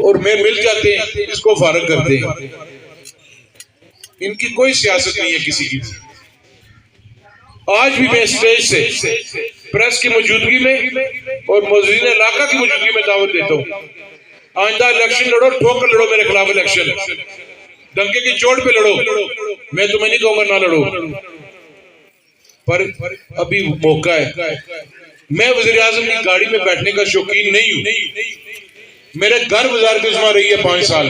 और मैं मिल जाते हैं, इसको फारग करते हैं। इनकी कोई सियासत नहीं है किसी की। आज भी मैं स्टेज से प्रेस की मौजूदगी में और मौजूद इलाका की मौजूदगी में दावत देता हूँ, आइंदा इलेक्शन लड़ो, ठोक कर लड़ो, मेरे खिलाफ इलेक्शन, डंके की चोट पे लड़ो। मैं तुम्हें नहीं कहूंगा ना लड़ो, पर अभी मौका है। मैं वज़ीर आज़म की गाड़ी में बैठने का शौकीन नहीं हूं। मेरे घर गुजार गुजमा रही है 5 साल।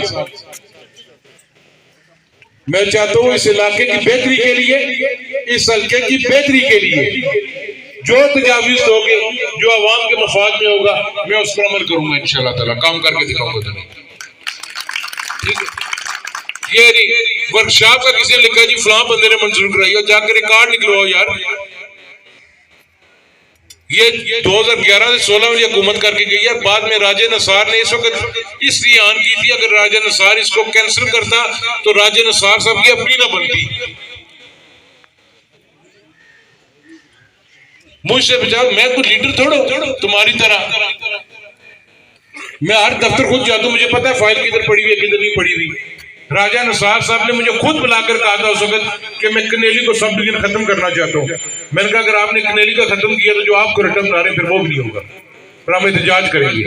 मैं चाहता हूं इस इलाके की बेहतरी के लिए, इस हल्के की बेहतरी के लिए जो तजावीज़ दोगे, जो आवाम के मफाद में होगा, मैं उस पर अमल करूंगा इंशाल्लाह ताला, काम करके दिखाऊंगा तुम्हें। ठीक है, ये नहीं वर्कशॉप का किसी ने लिखा जी फलां बंदे ने मंजूर कराई हो, जाकर रिकॉर्ड निकलवाओ यार। ये 2011 से 16 में हुकूमत करके गई है। बाद में राजे नसार ने इस वक्त इसलिए आन की थी, अगर राजा नसार इसको कैंसिल करता तो राजे नसार साहब की अपनी ना बनती। मुझसे बचाओ, मैं कोई लीडर थोड़ा तुम्हारी तरह। मैं हर दफ्तर खुद जाता हूं, मुझे पता है फाइल किधर पड़ी हुई है, किधर नहीं पड़ी हुई। राजा नसार साहब ने मुझे खुद बुलाकर कहा था उस वक्त कि मैं कनेली को सब डिवीजन खत्म करना चाहता हूँ। मैंने कहा अगर आपने कनेली का खत्म किया तो जो आपको रिटर्न बना रहे फिर वो भी नहीं होगा, फिर हम एहतजाज करेंगे।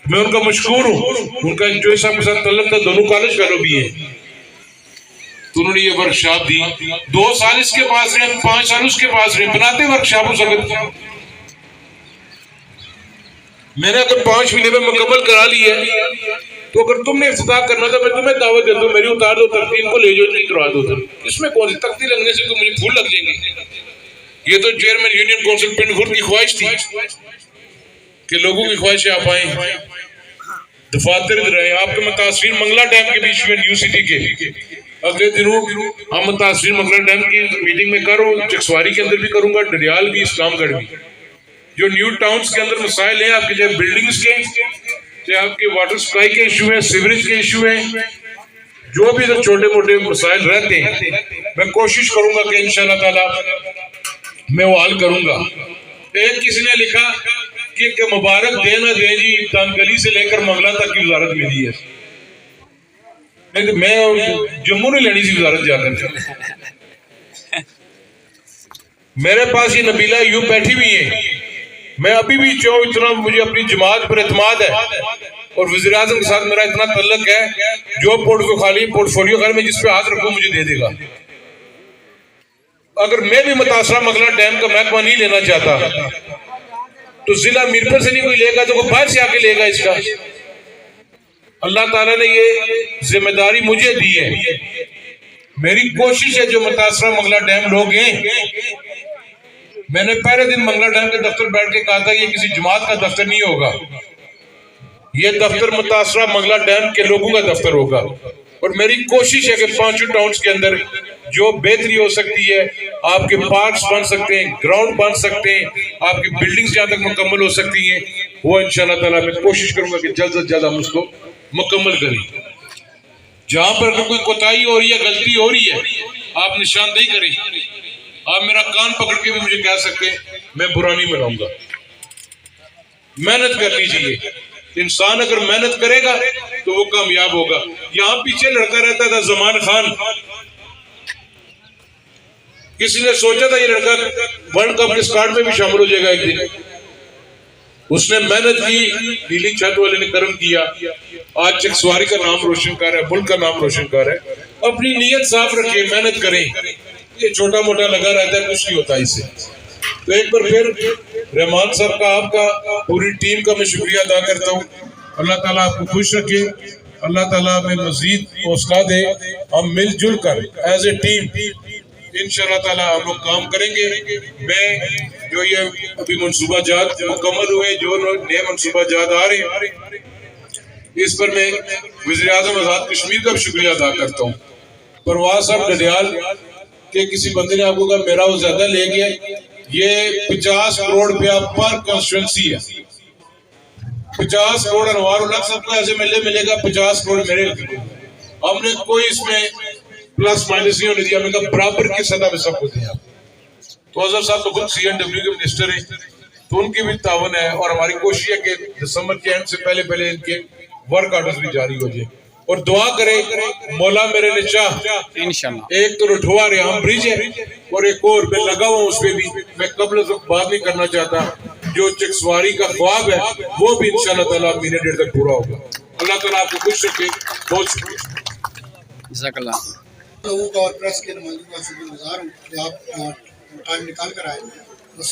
मैं उनका मशकूर हूँ, उनका जो साहब के साथ तल्लुक था, दोनों कॉलेज फेलो भी है, तो उन्होंने ये वर्कशॉप दी। 2 साल इसके पास रहे, 5 साल उसके पास रहे, बनाते वर्कशॉप उस वक्त। मैंने अगर 5 महीने में मुकम्मल करा ली है, तो अगर तुमने इफ्तिताह करना था मैं तुम्हें दावत देता हूँ, मेरी उतार दो तख्ती, इनको ले जाओ, नहीं करवा दो। इसमें कौन सी तख्ती लगने से तो मुझे फूल लग जाएंगे। ये तो चेयरमैन यूनियन काउंसिल पिंडपुर की ख्वाहिश थी कि लोगों की ख्वाहिश आप आए, दफातर रहे। आपके मुतासिर मंगला डैम के बीच में न्यू सिटी के अगले दिनों हम मुतासिर मंगला डैम की मीटिंग में कर रहा हूँ, चकसवारी के अंदर भी करूंगा, डरियाल भी, इस्लामगढ़ भी। जो न्यू टाउन्स के अंदर मसाइल हैं आपके, चाहे बिल्डिंग्स के, चाहे आपके वाटर सप्लाई के इशू है, सीवरेज के इशू है, जो भी इधर छोटे मोटे मसाइल रहते हैं, मैं कोशिश करूंगा कि इंशाल्लाह ताला मैं वो हल करूंगा। एक किसी ने लिखा कि मुबारक दे ना दे जी, दानगली से लेकर मंगला तक की वजारत मिली है। मैं जम्मू नहीं लेनी सी वजारत जाकर। मेरे पास ये नबीला अयूब बैठी हुई है, मैं अभी भी चाहूँ, इतना मुझे अपनी जमात पर एतमाद है और वज़ीर आज़म के साथ मेरा इतना तल्लक है, जो पोर्टफोलियो घर में जिस पे हाथ रखूं मुझे दे देगा। अगर मैं भी मुतासरा मंगला डैम का महकमा नहीं लेना चाहता तो जिला मीरपुर से नहीं कोई लेगा तो कोई बाहर से आके लेगा इसका। अल्लाह ताला ने ये जिम्मेदारी मुझे दी है। मेरी कोशिश है जो मुतासरा मंगला डैम लोग हैं, मैंने पहले दिन मंगला डैम के दफ्तर बैठ के कहा था ये किसी जमात का दफ्तर नहीं होगा, ये दफ्तर मुतासरा मंगला डैम के लोगों का दफ्तर होगा। और मेरी कोशिश है कि 5 टाउन्स के अंदर जो बेहतरी हो सकती है, आपके पार्क्स बन सकते हैं, ग्राउंड बन सकते हैं, आपकी बिल्डिंग्स जहां तक मुकम्मल हो सकती हैं, वो इंशाल्लाह ताला मैं कोशिश करूंगा कि जल्द से जल्द हम उसको मुकम्मल करें। जहां पर अगर कोई कोताही हो रही है, गलती हो रही है, आप निशानदेही करें। आप मेरा कान पकड़ के भी मुझे कह सकते हैं, मैं बुरा नहीं मनाऊंगा। मेहनत करनी चाहिए, इंसान अगर मेहनत करेगा तो वो कामयाब होगा। यहाँ पीछे लड़का रहता था जमान खान, किसी ने सोचा था ये लड़का वर्ल्ड कप के स्क्वाड में भी शामिल हो जाएगा एक दिन। उसने मेहनत की, नीली छत वाले ने कर्म किया, आज चकसवारी का नाम रोशन कर रहा है, मुल्क का नाम रोशन कर रहा है। अपनी नीयत साफ रखें, मेहनत करें। ये छोटा मोटा लगा रहता है, कुछ नहीं होता इससे। तो एक बार फिर रहमान साहब का, आपका, पूरी टीम का मैं शुक्रिया अदा करता हूँ। अल्लाह ताला आपको खुश रखे, अल्लाह ताला में मजीद हौसला दे। हम मिलजुल कर एज ए टीम इंशाअल्लाह ताला हम लोग काम करेंगे। मैं जो ये अभी मनसूबा जात मुकम्मल हुए, जो नए मनसूबा जात आ रहे हैं, इस पर मैं वज़ीर आज़म आज़ाद कश्मीर का भी शुक्रिया अदा करता हूँ। परवाज साहब डडियाल के किसी बंदे ने आपको कहा मेरा वो ज्यादा ले गया। ये 50 करोड़ रुपया पर कॉन्स्टिट्यूंसी है। 50 करोड़ अनवार उलग सबको ऐसे मिलेगा, 50 करोड़ मेरे। हमने कोई इसमें प्लस माइनस नहीं होने दिया, हमने कहा बराबर की सतह में सबको दिया। तो अजहर साहब तो खुद CNW के मिनिस्टर है, तो उनकी भी तावन है। और हमारी कोशिश है कि दिसंबर के एंड से पहले इनके वर्क आर्डर्स भी जारी हो जाए। और दुआ करे मौला मेरे ने चाह इंशाल्लाह। एक तो रठुआ रेहाम ब्रिज है और एक और मैं लगा हुआ उस पे भी। मैं कबल बात नहीं करना चाहता, जो चकसवारी का ख्वाब है वो भी इंशाल्लाह ताला महीने डेढ़ तक पूरा होगा। अल्लाह ताला आपको खुश रखे। बहुत शुक्रिया। जज़ाकल्लाह। लोगों का और प्रेस के नुमाइंदों का शुक्रगुजार हूँ कि आप टाइम निकाल कर आए। बस